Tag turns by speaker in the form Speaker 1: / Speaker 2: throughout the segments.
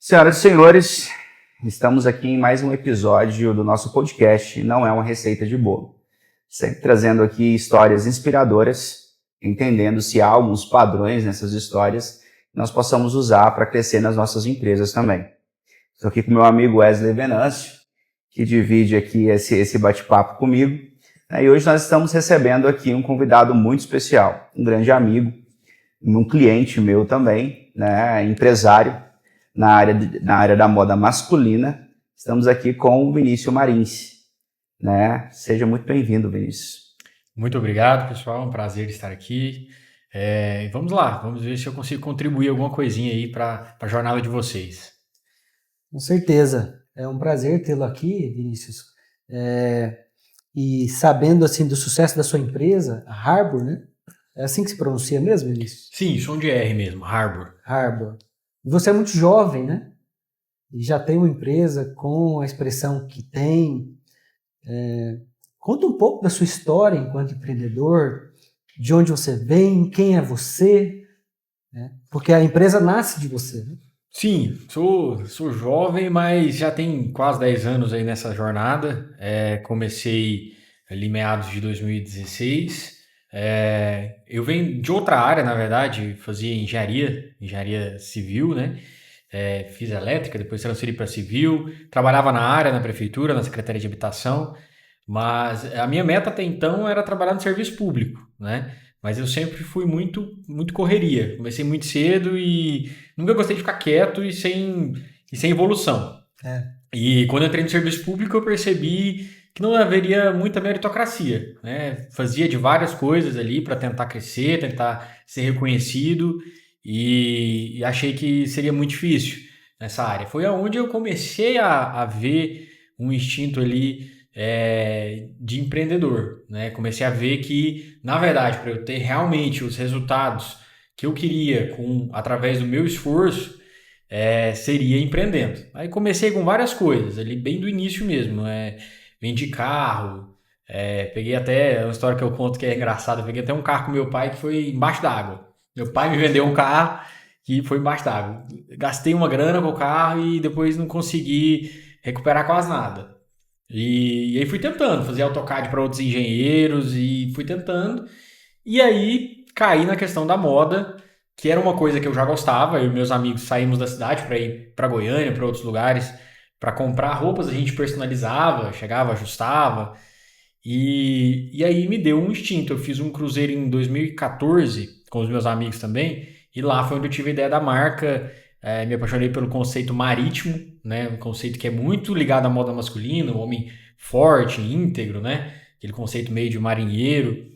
Speaker 1: Senhoras e senhores, estamos aqui em mais um episódio do nosso podcast Não é uma Receita de Bolo. Sempre trazendo aqui histórias inspiradoras, entendendo se há alguns padrões nessas histórias que nós possamos usar para crescer nas nossas empresas também. Estou aqui com meu amigo Wesley Venâncio, que divide aqui esse bate-papo comigo. E hoje nós estamos recebendo aqui um convidado muito especial, um grande amigo, um cliente meu também, né, empresário, na área da moda masculina. Estamos aqui com o Vinícius Marins, né? Seja muito bem-vindo, Vinícius.
Speaker 2: Muito obrigado, pessoal. É um prazer estar aqui. Vamos lá, vamos ver se eu consigo contribuir alguma coisinha aí para a jornada de vocês.
Speaker 3: Com certeza. É um prazer tê-lo aqui, Vinícius. E sabendo assim do sucesso da sua empresa, a Harbor, né? É assim que se pronuncia mesmo, Vinícius?
Speaker 2: Sim, som de R mesmo, Harbor.
Speaker 3: Harbor. Você é muito jovem, né? E já tem uma empresa com a expressão que tem. Conta um pouco da sua história enquanto empreendedor, de onde você vem, quem é você, né? Porque a empresa nasce de você, né?
Speaker 2: Sim, sou jovem, mas já tem quase 10 anos aí nessa jornada. Comecei ali meados de 2016. Eu venho de outra área, na verdade, fazia engenharia civil, né? Fiz elétrica, depois transferi para civil, trabalhava na área, na prefeitura, na Secretaria de Habitação, mas a minha meta até então era trabalhar no serviço público, né? Mas eu sempre fui muito correria, comecei muito cedo e nunca gostei de ficar quieto e sem evolução. E quando eu entrei no serviço público eu percebi que não haveria muita meritocracia, né? Fazia de várias coisas ali para tentar crescer, tentar ser reconhecido e achei que seria muito difícil nessa área. Foi aonde eu comecei a ver um instinto ali de empreendedor, né? Comecei a ver que, na verdade, para eu ter realmente os resultados que eu queria através do meu esforço, seria empreendendo. Aí comecei com várias coisas, ali bem do início mesmo, vendi carro, peguei até, uma história que eu conto que é engraçada, peguei até um carro com meu pai que foi embaixo d'água. Meu pai me vendeu um carro que foi embaixo d'água. Gastei uma grana com o carro e depois não consegui recuperar quase nada. E aí fui tentando fazer AutoCAD para outros engenheiros e fui tentando. E aí caí na questão da moda, que era uma coisa que eu já gostava. Eu e meus amigos saímos da cidade para ir para Goiânia, para outros lugares, para comprar roupas. A gente personalizava, chegava, ajustava. E aí me deu um instinto. Eu fiz um cruzeiro em 2014 com os meus amigos também. E lá foi onde eu tive a ideia da marca. Me apaixonei pelo conceito marítimo, né? Um conceito que é muito ligado à moda masculina, o homem forte, íntegro, né? Aquele conceito meio de marinheiro.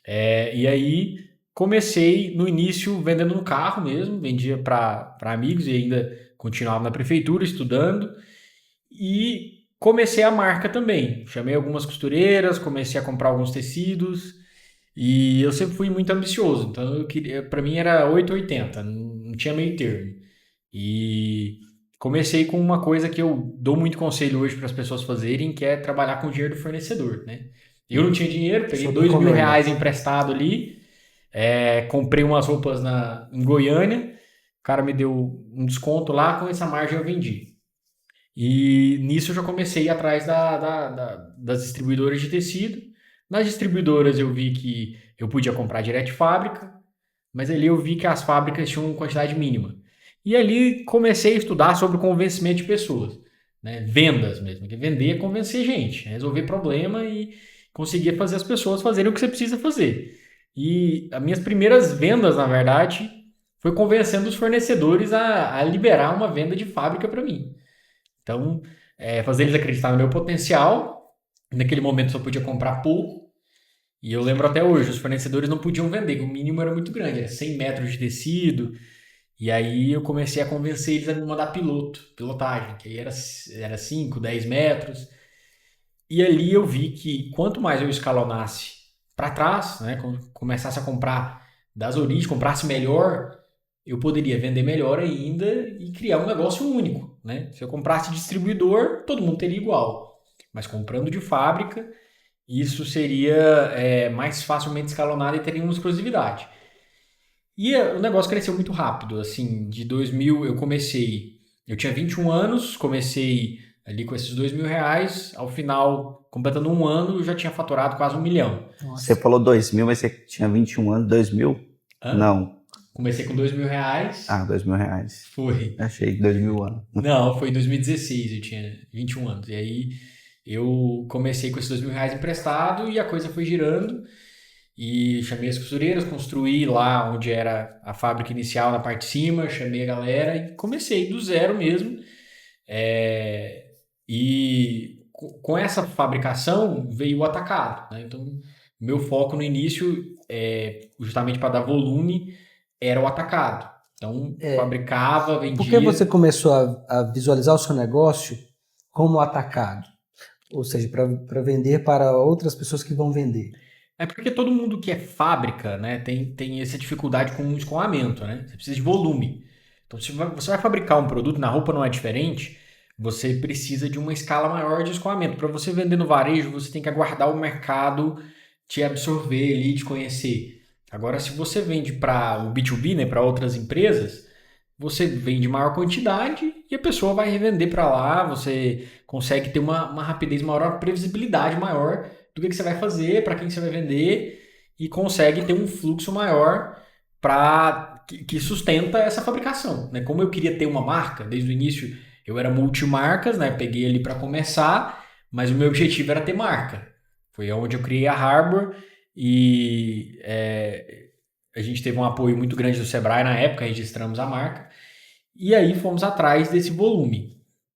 Speaker 2: E aí comecei no início vendendo no carro mesmo, vendia para amigos e ainda continuava na prefeitura estudando. E comecei a marca também. Chamei algumas costureiras, comecei a comprar alguns tecidos e eu sempre fui muito ambicioso. Então eu queria, para mim era 880, não tinha meio termo. E comecei com uma coisa que eu dou muito conselho hoje para as pessoas fazerem, que é trabalhar com o dinheiro do fornecedor, né? Eu não tinha dinheiro, peguei R$ 2.000 emprestado ali, comprei umas roupas em Goiânia, o cara me deu um desconto lá, com essa margem eu vendi. E nisso eu já comecei atrás das distribuidoras de tecido. Nas distribuidoras eu vi que eu podia comprar direto de fábrica, mas ali eu vi que as fábricas tinham uma quantidade mínima. E ali comecei a estudar sobre o convencimento de pessoas, né? Vendas mesmo, que vender é convencer gente, resolver problema e conseguir fazer as pessoas fazerem o que você precisa fazer. E as minhas primeiras vendas, na verdade, foi convencendo os fornecedores a liberar uma venda de fábrica para mim. Então, fazer eles acreditarem no meu potencial. Naquele momento só podia comprar pouco. E eu lembro até hoje, os fornecedores não podiam vender, o mínimo era muito grande, era 100 metros de tecido. E aí eu comecei a convencer eles a me mandar pilotagem, que aí era 5, 10 metros. E ali eu vi que quanto mais eu escalonasse para trás, né, começasse a comprar das origens, comprasse melhor, eu poderia vender melhor ainda e criar um negócio único, né? Se eu comprasse distribuidor, todo mundo teria igual. Mas comprando de fábrica, isso seria mais facilmente escalonado e teria uma exclusividade. E o negócio cresceu muito rápido, assim, de 2000 eu comecei eu tinha 21 anos, comecei ali com esses R$ 2.000, ao final, completando um ano, eu já tinha faturado quase 1 milhão.
Speaker 3: Nossa.
Speaker 1: Você falou 2.000, mas você tinha 21 anos, 2.000?
Speaker 2: Hã?
Speaker 1: Não.
Speaker 2: Comecei com R$ 2.000.
Speaker 1: Ah, R$2.000.
Speaker 2: Foi.
Speaker 1: Achei 2.000 anos.
Speaker 2: Não, foi em 2016, eu tinha 21 anos. E aí eu comecei com esses R$ 2.000 emprestado e a coisa foi girando. E chamei as costureiras, construí lá onde era a fábrica inicial, na parte de cima, chamei a galera e comecei do zero mesmo. E com essa fabricação veio o atacado, né? Então, meu foco no início, justamente para dar volume, era o atacado. Então, fabricava, vendia.
Speaker 3: Por que você começou a visualizar o seu negócio como atacado? Ou seja, para vender para outras pessoas que vão vender.
Speaker 2: É porque todo mundo que é fábrica, né, tem essa dificuldade com o escoamento, né? Você precisa de volume. Então, se você vai fabricar um produto, na roupa não é diferente, você precisa de uma escala maior de escoamento. Para você vender no varejo, você tem que aguardar o mercado te absorver ali, te conhecer. Agora, se você vende para o B2B, né, para outras empresas, você vende maior quantidade e a pessoa vai revender para lá, você consegue ter uma rapidez maior, uma previsibilidade maior do que você vai fazer, para quem você vai vender e consegue ter um fluxo maior que sustenta essa fabricação, né? Como eu queria ter uma marca, desde o início eu era multimarcas, né? Peguei ali para começar, mas o meu objetivo era ter marca. Foi onde eu criei a Harbor e a gente teve um apoio muito grande do Sebrae na época, registramos a marca e aí fomos atrás desse volume.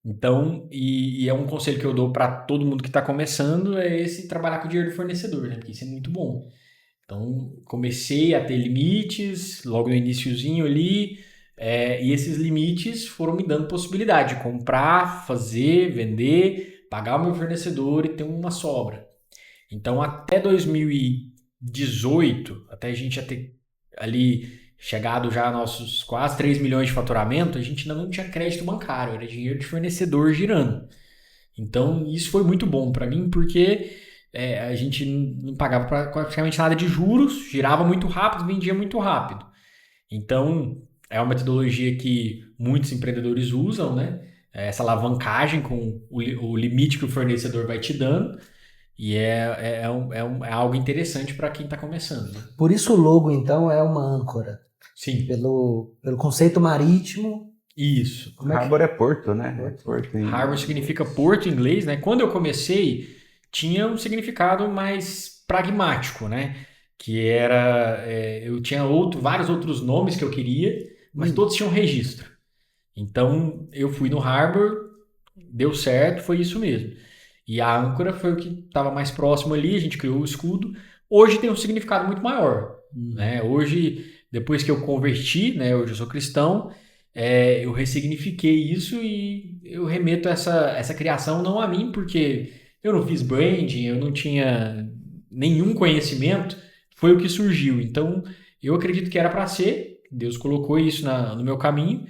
Speaker 2: Então, e é um conselho que eu dou para todo mundo que está começando, é esse trabalhar com o dinheiro do fornecedor, né? Porque isso é muito bom. Então, comecei a ter limites logo no iniciozinho ali, e esses limites foram me dando possibilidade de comprar, fazer, vender, pagar o meu fornecedor e ter uma sobra. Então, até 2018, até a gente já ter ali chegado já a nossos quase 3 milhões de faturamento, a gente ainda não tinha crédito bancário, era dinheiro de fornecedor girando. Então, isso foi muito bom para mim, porque a gente não pagava praticamente nada de juros, girava muito rápido, vendia muito rápido. Então, é uma metodologia que muitos empreendedores usam, né? Essa alavancagem com o limite que o fornecedor vai te dando. E é algo interessante para quem está começando. Né?
Speaker 3: Por isso o logo, então, é uma âncora.
Speaker 2: Sim.
Speaker 3: Pelo conceito marítimo.
Speaker 2: Isso.
Speaker 1: Harbor é porto, né? É porto.
Speaker 2: Harbor significa porto em inglês, né? Quando eu comecei, tinha um significado mais pragmático, né? Que era... eu tinha vários outros nomes que eu queria, mas todos tinham registro. Então, eu fui no Harbor, deu certo, foi isso mesmo. E a âncora foi o que estava mais próximo ali, a gente criou o escudo. Hoje tem um significado muito maior. Né? Hoje, depois que eu converti, né, hoje eu sou cristão, eu ressignifiquei isso e eu remeto essa criação não a mim, porque eu não fiz branding, eu não tinha nenhum conhecimento, foi o que surgiu. Então, eu acredito que era para ser, Deus colocou isso no meu caminho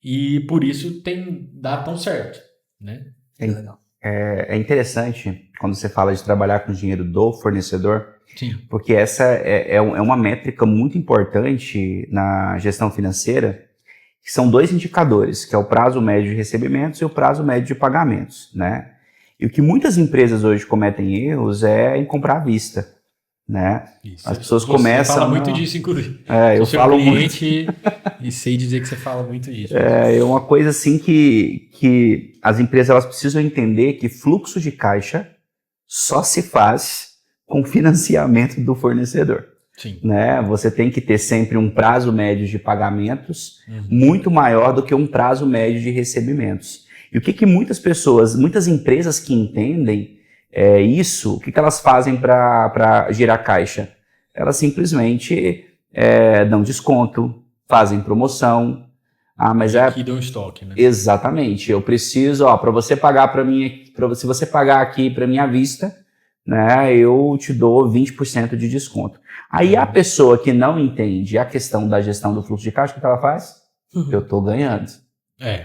Speaker 2: e por isso tem dado tão certo. Né?
Speaker 1: É interessante quando você fala de trabalhar com o dinheiro do fornecedor,
Speaker 2: Sim.
Speaker 1: Porque essa é uma métrica muito importante na gestão financeira, que são 2 indicadores, que é o prazo médio de recebimentos e o prazo médio de pagamentos, né? E o que muitas empresas hoje cometem erros é em comprar à vista, né?
Speaker 2: Isso.
Speaker 1: As pessoas começam...
Speaker 2: Você fala muito disso, inclusive.
Speaker 1: Eu falo
Speaker 2: cliente, muito. E sei dizer que você fala muito disso.
Speaker 1: É uma coisa assim que as empresas elas precisam entender que fluxo de caixa só se faz com financiamento do fornecedor.
Speaker 2: Sim.
Speaker 1: Né? Você tem que ter sempre um prazo médio de pagamentos muito maior do que um prazo médio de recebimentos. E o que muitas empresas que entendem isso, o que elas fazem para girar caixa? Elas simplesmente dão desconto, fazem promoção. Mas
Speaker 2: aqui dão estoque, né?
Speaker 1: Exatamente. Eu preciso, para você pagar para mim, se você pagar aqui para mim à vista, né, eu te dou 20% de desconto. Aí a pessoa que não entende a questão da gestão do fluxo de caixa, o que ela faz? Eu estou ganhando.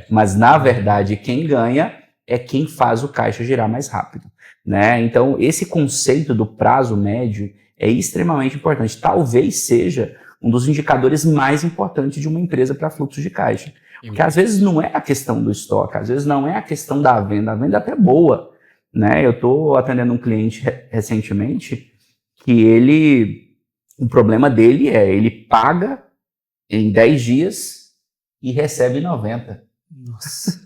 Speaker 1: Mas, na verdade, quem ganha é quem faz o caixa girar mais rápido. Né? Então, esse conceito do prazo médio é extremamente importante. Talvez seja um dos indicadores mais importantes de uma empresa para fluxo de caixa. Porque às vezes não é a questão do estoque, às vezes não é a questão da venda. A venda é até boa, né? Eu estou atendendo um cliente recentemente que o problema dele ele paga em 10 dias e recebe em 90.
Speaker 3: Nossa.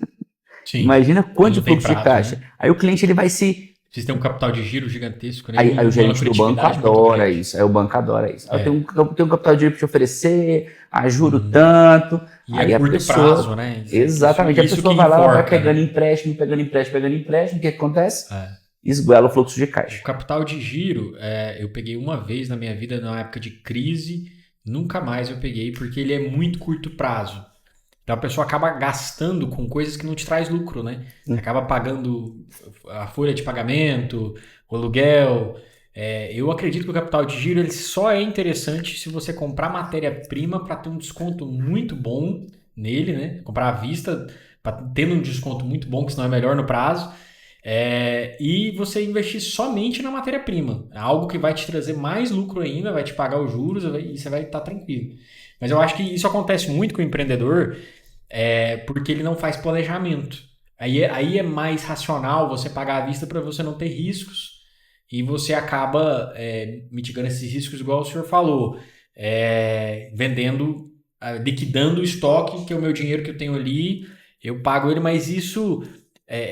Speaker 2: Sim.
Speaker 1: Imagina quanto de
Speaker 2: Não tem
Speaker 1: fluxo de
Speaker 2: prazo,
Speaker 1: caixa.
Speaker 2: né?
Speaker 1: Aí o cliente ele vai se...
Speaker 2: Vocês têm um capital de giro gigantesco, né?
Speaker 1: Aí o gerente do banco adora
Speaker 2: isso.
Speaker 1: isso. Aí o banco adora isso. Eu tenho um capital de giro para te oferecer, juro
Speaker 2: Uhum.
Speaker 1: tanto.
Speaker 2: E
Speaker 1: aí
Speaker 2: é
Speaker 1: a
Speaker 2: curto
Speaker 1: pessoa,
Speaker 2: prazo, né?
Speaker 1: Exatamente.
Speaker 2: Isso
Speaker 1: a pessoa
Speaker 2: que
Speaker 1: vai lá, ela vai
Speaker 2: importa,
Speaker 1: pegando
Speaker 2: né?
Speaker 1: empréstimo. O que acontece?
Speaker 2: É.
Speaker 1: Esguela o fluxo de
Speaker 2: O
Speaker 1: caixa.
Speaker 2: capital de giro, eu peguei uma vez na minha vida, na época de crise, nunca mais eu peguei, porque ele é muito curto prazo. Então a pessoa acaba gastando com coisas que não te traz lucro, né? Você acaba pagando a folha de pagamento, o aluguel. Eu acredito que o capital de giro ele só é interessante se você comprar matéria-prima para ter um desconto muito bom nele, né? Comprar à vista, tendo um desconto muito bom, que senão é melhor no prazo. E você investir somente na matéria-prima. É algo que vai te trazer mais lucro ainda, vai te pagar os juros e você vai estar tranquilo. Mas eu acho que isso acontece muito com o empreendedor, porque ele não faz planejamento. Aí é mais racional você pagar à vista para você não ter riscos e você acaba mitigando esses riscos, igual o senhor falou, vendendo, liquidando o estoque, que é o meu dinheiro que eu tenho ali, eu pago ele, mas isso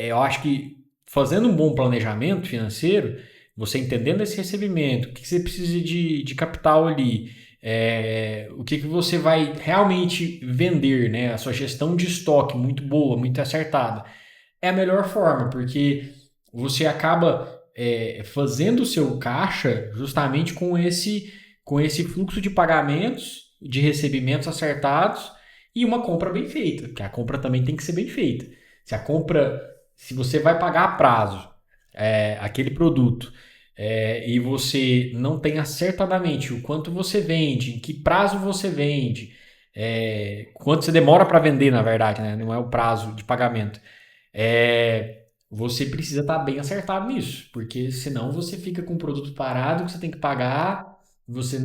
Speaker 2: eu acho que fazendo um bom planejamento financeiro, você entendendo esse recebimento, o que você precisa de capital ali, o que você vai realmente vender, né? A sua gestão de estoque muito boa, muito acertada, é a melhor forma, porque você acaba fazendo o seu caixa justamente com esse fluxo de pagamentos, de recebimentos acertados e uma compra bem feita, porque a compra também tem que ser bem feita. Se você vai pagar a prazo aquele produto e você não tem acertadamente o quanto você vende, em que prazo você vende, quanto você demora para vender, na verdade, né? Não é o prazo de pagamento. Você precisa estar bem acertado nisso, porque senão você fica com o produto parado que você tem que pagar. Você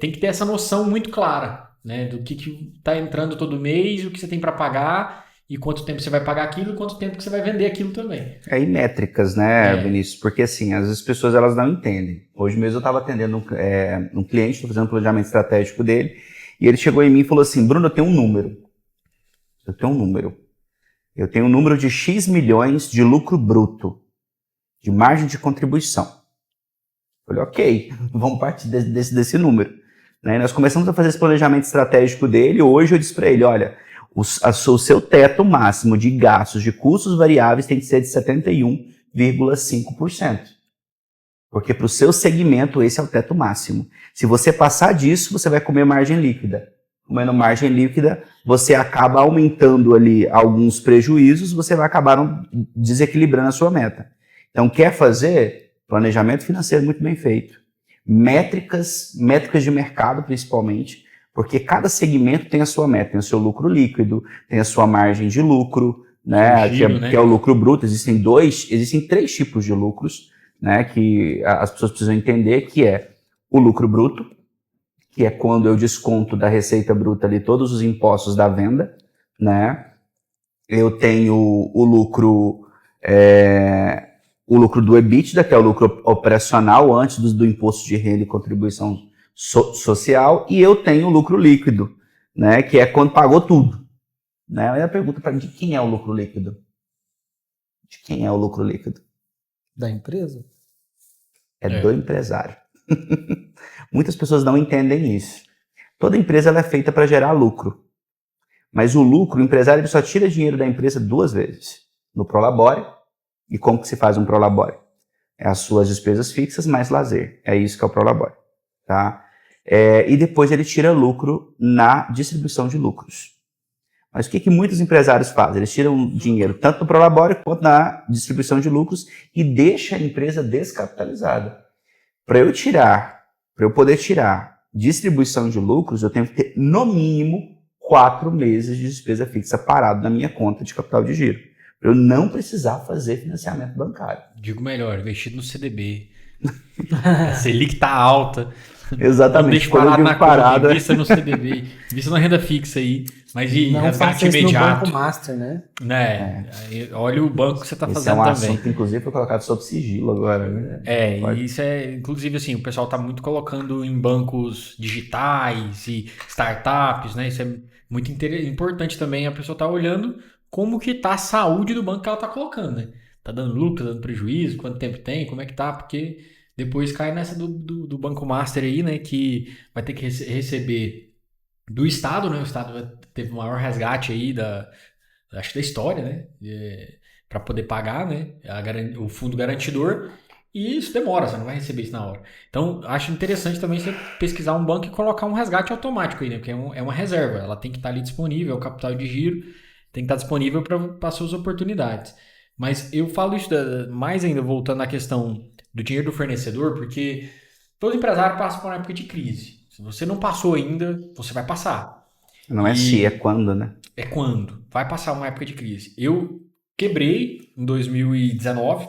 Speaker 2: tem que ter essa noção muito clara, né? Do que está entrando todo mês, o que você tem para pagar. E quanto tempo você vai pagar aquilo e quanto tempo que você vai vender aquilo também.
Speaker 1: E métricas, né, Vinícius? Porque assim, às vezes as pessoas elas não entendem. Hoje mesmo eu estava atendendo um cliente, estou fazendo um planejamento estratégico dele, e ele chegou em mim e falou assim: Bruno, eu tenho um número. Eu tenho um número de X milhões de lucro bruto, de margem de contribuição. Eu falei, ok, vamos partir desse número. Né? E nós começamos a fazer esse planejamento estratégico dele, e hoje eu disse para ele, olha, o seu teto máximo de gastos de custos variáveis tem que ser de 71,5%. Porque para o seu segmento esse é o teto máximo. Se você passar disso, você vai comer margem líquida. Comendo margem líquida, você acaba aumentando ali alguns prejuízos, você vai acabar desequilibrando a sua meta. Então, quer fazer planejamento financeiro muito bem feito. Métricas de mercado, principalmente, porque cada segmento tem a sua meta, tem o seu lucro líquido, tem a sua margem de lucro, né, que é o lucro bruto. Existem 3 tipos de lucros, né, que as pessoas precisam entender, que é o lucro bruto, que é quando eu desconto da receita bruta ali todos os impostos da venda, né? Eu tenho o lucro do EBITDA, que é o lucro operacional antes do imposto de renda e contribuição social, e eu tenho o lucro líquido, né? Que é quando pagou tudo. Né? Aí a pergunta para mim, de quem é o lucro líquido? De quem é o lucro líquido?
Speaker 3: Da empresa?
Speaker 1: Do empresário. Muitas pessoas não entendem isso. Toda empresa ela é feita para gerar lucro. Mas o lucro, o empresário ele só tira dinheiro da empresa 2 vezes. No Prolabore. E como que se faz um Prolabore? É as suas despesas fixas mais lazer. É isso que é o Prolabore. Tá? E depois ele tira lucro na distribuição de lucros. Mas o que muitos empresários fazem? Eles tiram dinheiro tanto no Prolabore quanto na distribuição de lucros e deixam a empresa descapitalizada. Para eu poder tirar distribuição de lucros, eu tenho que ter, no mínimo, 4 meses de despesa fixa parado na minha conta de capital de giro. Para eu não precisar fazer financiamento bancário.
Speaker 2: Digo melhor, investido no CDB. A Selic está alta. Não
Speaker 1: Exatamente.
Speaker 2: deixa
Speaker 1: Quando eu
Speaker 2: parado
Speaker 1: digo
Speaker 2: na
Speaker 1: parada,
Speaker 2: conta, invista no CDB, invista na renda fixa aí, mas de
Speaker 3: Não
Speaker 2: resgate
Speaker 3: faça isso no
Speaker 2: imediato,
Speaker 3: Banco Master, né?
Speaker 2: né? Aí, olha o banco que você está
Speaker 1: esse é
Speaker 2: fazendo
Speaker 1: um
Speaker 2: também.
Speaker 1: assunto que, inclusive, foi colocado sob sigilo agora, né?
Speaker 2: E isso é, inclusive, assim, o pessoal está muito colocando em bancos digitais e startups, né? Isso é muito importante também, a pessoa tá olhando como que tá a saúde do banco que ela tá colocando, né? Tá dando lucro, tá dando prejuízo, quanto tempo tem, como é que tá, porque depois cai nessa do Banco Master aí, né? Que vai ter que receber do Estado, né? O Estado teve o maior resgate aí acho que da história, né? Para poder pagar, né? O fundo garantidor. E isso demora, você não vai receber isso na hora. Então, acho interessante também você pesquisar um banco e colocar um resgate automático aí, né? Porque é uma reserva, ela tem que estar ali disponível, o capital de giro tem que estar disponível para suas oportunidades. Mas eu falo isso mais ainda, voltando à questão do dinheiro do fornecedor, porque todo empresário passa por uma época de crise. Se você não passou ainda, você vai passar.
Speaker 1: Não é se, é quando, né?
Speaker 2: É quando vai passar uma época de crise. Eu quebrei em 2019.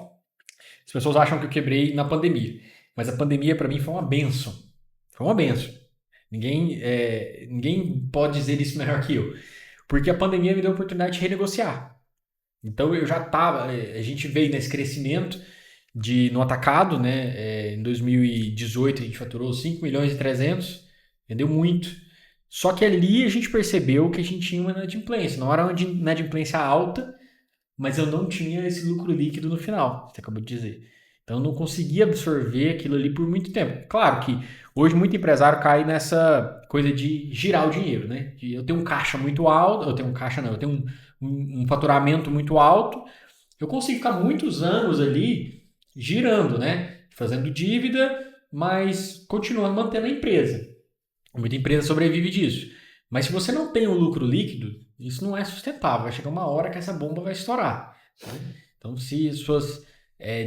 Speaker 2: As pessoas acham que eu quebrei na pandemia. Mas a pandemia, para mim, foi uma benção. Foi uma benção. Ninguém pode dizer isso melhor que eu. Porque a pandemia me deu a oportunidade de renegociar. Então eu já estava. A gente veio nesse crescimento no atacado, né? Em 2018 a gente faturou 5 milhões e 300, vendeu muito. Só que ali a gente percebeu que a gente tinha uma inadimplência. Não era uma inadimplência alta, mas eu não tinha esse lucro líquido no final, você acabou de dizer. Então eu não conseguia absorver aquilo ali por muito tempo. Claro que hoje muito empresário cai nessa coisa de girar o dinheiro, né? Eu tenho um caixa muito alto, eu tenho um faturamento muito alto, eu consigo ficar muitos anos ali girando, né? Fazendo dívida, mas continuando mantendo a empresa. Muita empresa sobrevive disso. Mas se você não tem um lucro líquido, isso não é sustentável. Vai chegar uma hora que essa bomba vai estourar. Né? Então, se as suas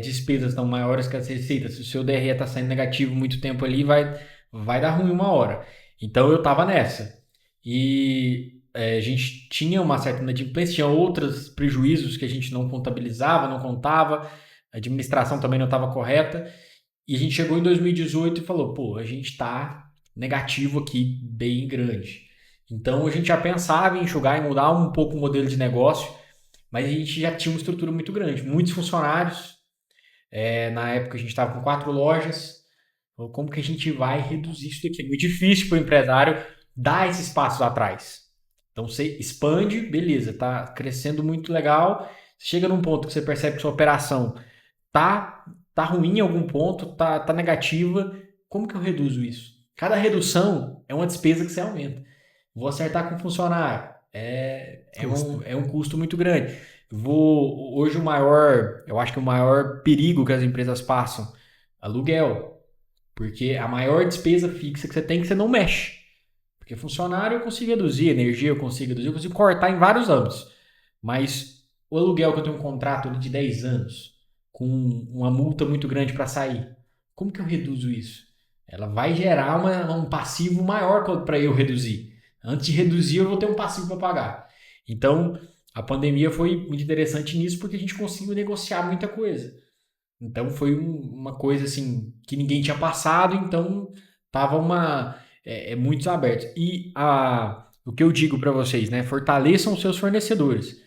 Speaker 2: despesas estão maiores que as receitas, se o seu DRE está saindo negativo muito tempo ali, vai dar ruim uma hora. Então, eu estava nessa. E a gente tinha uma certa inadimplência, tinha outros prejuízos que a gente não contabilizava, não contava, a administração também não estava correta. E a gente chegou em 2018 e falou, pô, a gente está negativo aqui bem grande. Então a gente já pensava em enxugar e mudar um pouco o modelo de negócio, mas a gente já tinha uma estrutura muito grande, muitos funcionários. Na época a gente estava com 4 lojas. Então, como que a gente vai reduzir isso daqui? É muito difícil para o empresário dar esses passos atrás. Então você expande, beleza, está crescendo muito legal. Chega num ponto que você percebe que sua operação tá ruim em algum ponto, tá negativa. Como que eu reduzo isso? Cada redução é uma despesa que você aumenta. Vou acertar com funcionário. É um custo muito grande. Hoje eu acho que o maior perigo que as empresas passam, aluguel. Porque a maior despesa fixa que você tem que você não mexe. Porque funcionário eu consigo reduzir, energia eu consigo reduzir, eu consigo cortar em vários âmbitos. Mas o aluguel que eu tenho um contrato ali de 10 anos, com uma multa muito grande para sair, como que eu reduzo isso? Ela vai gerar um passivo maior para eu reduzir. Antes de reduzir, eu vou ter um passivo para pagar. Então, a pandemia foi muito interessante nisso porque a gente conseguiu negociar muita coisa. Então, foi uma coisa assim que ninguém tinha passado, então tava muitos abertos. E o que eu digo para vocês, né? Fortaleçam os seus fornecedores.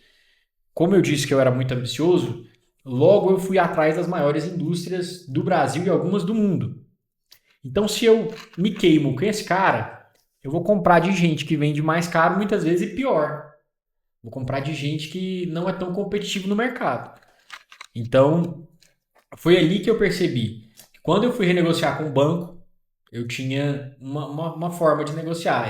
Speaker 2: Como eu disse que eu era muito ambicioso, logo eu fui atrás das maiores indústrias do Brasil e algumas do mundo. Então, se eu me queimo com esse cara, eu vou comprar de gente que vende mais caro muitas vezes e pior. Vou comprar de gente que não é tão competitivo no mercado. Então, foi ali que eu percebi que quando eu fui renegociar com o banco, eu tinha uma forma de negociar.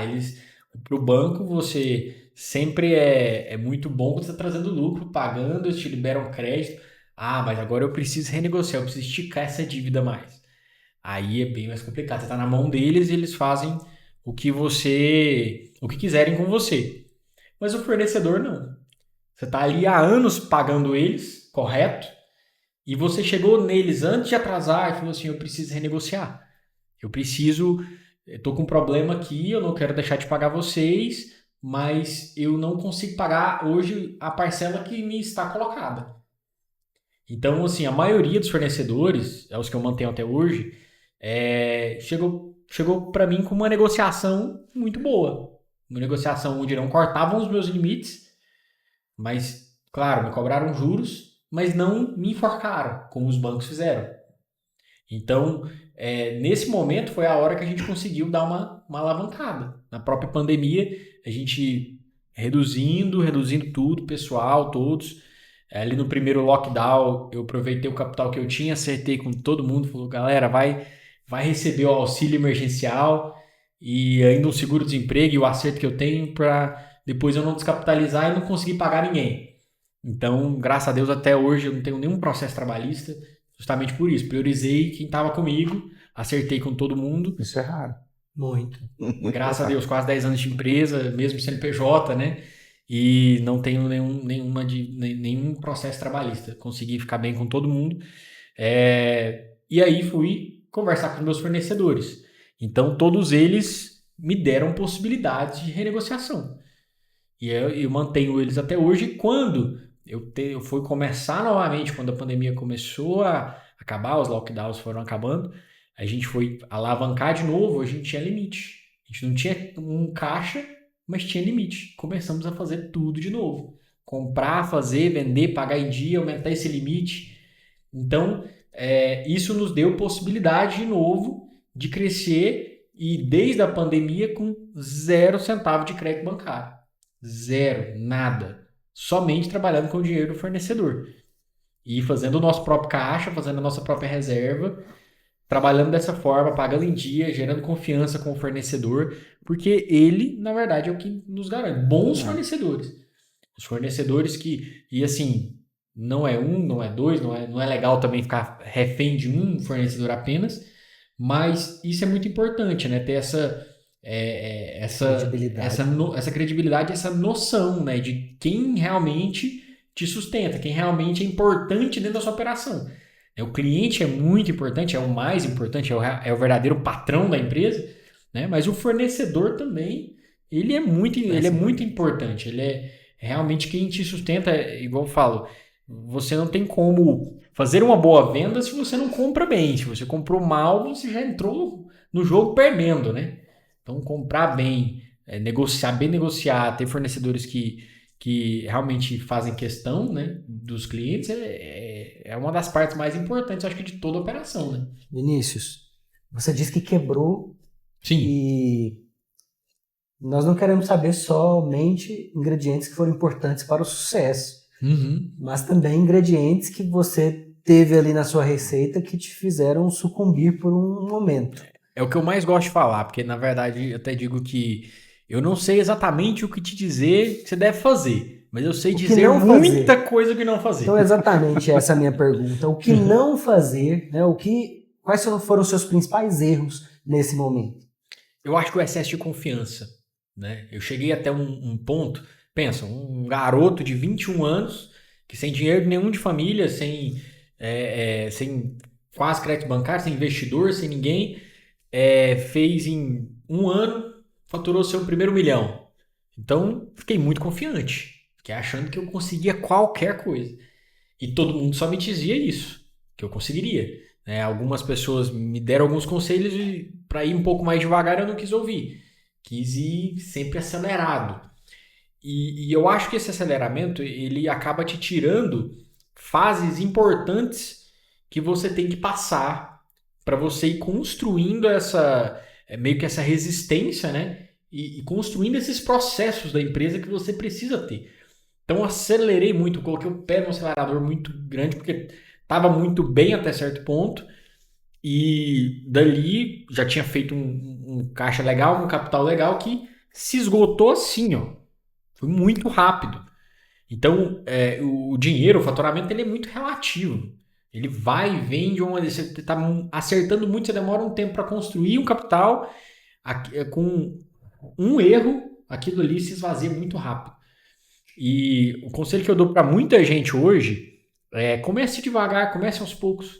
Speaker 2: Para o banco, você sempre é muito bom quando você está trazendo lucro, pagando, eles te liberam crédito. Ah, mas agora eu preciso renegociar, eu preciso esticar essa dívida mais. Aí é bem mais complicado. Você está na mão deles e eles fazem o que quiserem com você. Mas o fornecedor não. Você está ali há anos pagando eles, correto? E você chegou neles antes de atrasar e falou assim, eu preciso renegociar. Eu tô com um problema aqui, eu não quero deixar de pagar vocês, mas eu não consigo pagar hoje a parcela que me está colocada. Então, assim, a maioria dos fornecedores, os que eu mantenho até hoje, chegou chegou para mim com uma negociação muito boa. Uma negociação onde não cortavam os meus limites, mas, claro, me cobraram juros, mas não me enforcaram, como os bancos fizeram. Então, nesse momento foi a hora que a gente conseguiu dar uma alavancada. Na própria pandemia, a gente reduzindo tudo, pessoal, todos. Ali no primeiro lockdown, eu aproveitei o capital que eu tinha, acertei com todo mundo, falou, galera, vai receber o auxílio emergencial e ainda um seguro-desemprego e o acerto que eu tenho para depois eu não descapitalizar e não conseguir pagar ninguém. Então, graças a Deus, até hoje eu não tenho nenhum processo trabalhista, justamente por isso. Priorizei quem estava comigo, acertei com todo mundo.
Speaker 1: Isso é raro.
Speaker 3: Muito.
Speaker 2: Graças a Deus, quase 10 anos de empresa, mesmo CNPJ, né? E não tenho nenhum processo trabalhista. Consegui ficar bem com todo mundo. E aí fui conversar com os meus fornecedores. Então, todos eles me deram possibilidades de renegociação. E eu mantenho eles até hoje. Quando eu fui começar novamente, quando a pandemia começou a acabar, os lockdowns foram acabando, a gente foi alavancar de novo, a gente tinha limite. A gente não tinha um caixa, mas tinha limite. Começamos a fazer tudo de novo. Comprar, fazer, vender, pagar em dia, aumentar esse limite. Então, isso nos deu possibilidade de novo de crescer e desde a pandemia com 0 centavo de crédito bancário. 0, nada. Somente trabalhando com o dinheiro do fornecedor. E fazendo o nosso próprio caixa, fazendo a nossa própria reserva, trabalhando dessa forma, pagando em dia, gerando confiança com o fornecedor, porque ele, na verdade, é o que nos garante. Bons fornecedores. Os fornecedores e assim, não é um, não é dois, não é legal também ficar refém de um fornecedor apenas, mas isso é muito importante, né? Ter essa credibilidade, essa noção, né? De quem realmente te sustenta, quem realmente é importante dentro da sua operação. O cliente é muito importante, é o mais importante, é o verdadeiro patrão da empresa, né? Mas o fornecedor também, ele é muito importante, ele é realmente quem te sustenta, igual eu falo, você não tem como fazer uma boa venda se você não compra bem. Se você comprou mal, você já entrou no jogo perdendo, né? Então, comprar bem, saber negociar, ter fornecedores que realmente fazem questão, né, dos clientes é uma das partes mais importantes, acho que, de toda a operação, né?
Speaker 3: Vinícius, você disse que quebrou.
Speaker 2: Sim.
Speaker 3: E nós não queremos saber somente ingredientes que foram importantes para o sucesso, mas também ingredientes que você teve ali na sua receita que te fizeram sucumbir por um momento.
Speaker 2: É o que eu mais gosto de falar, porque na verdade eu até digo que eu não sei exatamente o que te dizer que você deve fazer, mas eu sei dizer muita coisa que não fazer.
Speaker 3: Então, exatamente essa é a minha pergunta. O que não fazer, né? Quais foram os seus principais erros nesse momento?
Speaker 2: Eu acho que o excesso de confiança, né? Eu cheguei até um ponto, pensa, um garoto de 21 anos, que sem dinheiro nenhum de família, sem quase crédito bancário, sem investidor, sem ninguém, fez em um ano, faturou seu primeiro 1 milhão. Então, fiquei muito confiante. Fiquei achando que eu conseguia qualquer coisa. E todo mundo só me dizia isso, que eu conseguiria. Algumas pessoas me deram alguns conselhos e para ir um pouco mais devagar eu não quis ouvir. Quis ir sempre acelerado. E eu acho que esse aceleramento ele acaba te tirando fases importantes que você tem que passar para você ir construindo meio que essa resistência, né? E construindo esses processos da empresa que você precisa ter. Então acelerei muito, coloquei o pé no acelerador muito grande, porque estava muito bem até certo ponto. E dali já tinha feito um caixa legal, um capital legal que se esgotou assim, ó. Foi muito rápido. Então o dinheiro, o faturamento, ele é muito relativo. Ele vai e vem de uma... Você está acertando muito, você demora um tempo para construir um capital. Com um erro, aquilo ali se esvazia muito rápido. E o conselho que eu dou para muita gente hoje é comece devagar, comece aos poucos.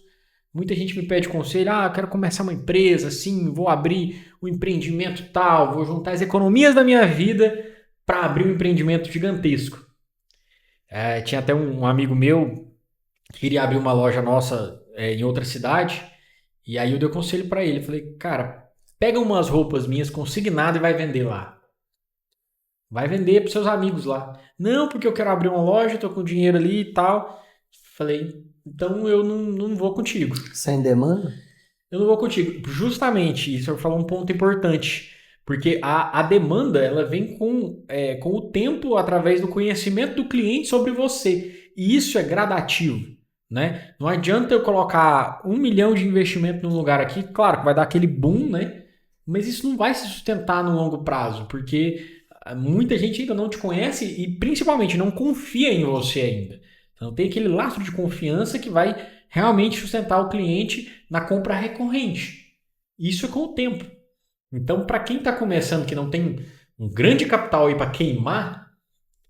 Speaker 2: Muita gente me pede conselho, eu quero começar uma empresa, assim, vou abrir um empreendimento tal, vou juntar as economias da minha vida para abrir um empreendimento gigantesco. Tinha até um amigo meu que queria abrir uma loja nossa em outra cidade, e aí eu dei conselho para ele. Falei, cara, pega umas roupas minhas consignadas e vai vender lá. Vai vender para seus amigos lá. Não, porque eu quero abrir uma loja, tô com dinheiro ali e tal. Falei, então eu não vou contigo.
Speaker 3: Sem demanda?
Speaker 2: Eu não vou contigo. Justamente, isso eu falou um ponto importante. Porque a demanda, ela vem com o tempo, através do conhecimento do cliente sobre você. E isso é gradativo, né? Não adianta eu colocar 1 milhão de investimento num lugar aqui, claro que vai dar aquele boom, né? Mas isso não vai se sustentar no longo prazo, porque muita gente ainda não te conhece e principalmente não confia em você ainda. Então tem aquele lastro de confiança que vai realmente sustentar o cliente na compra recorrente. Isso é com o tempo. Então, para quem está começando que não tem um grande capital aí para queimar,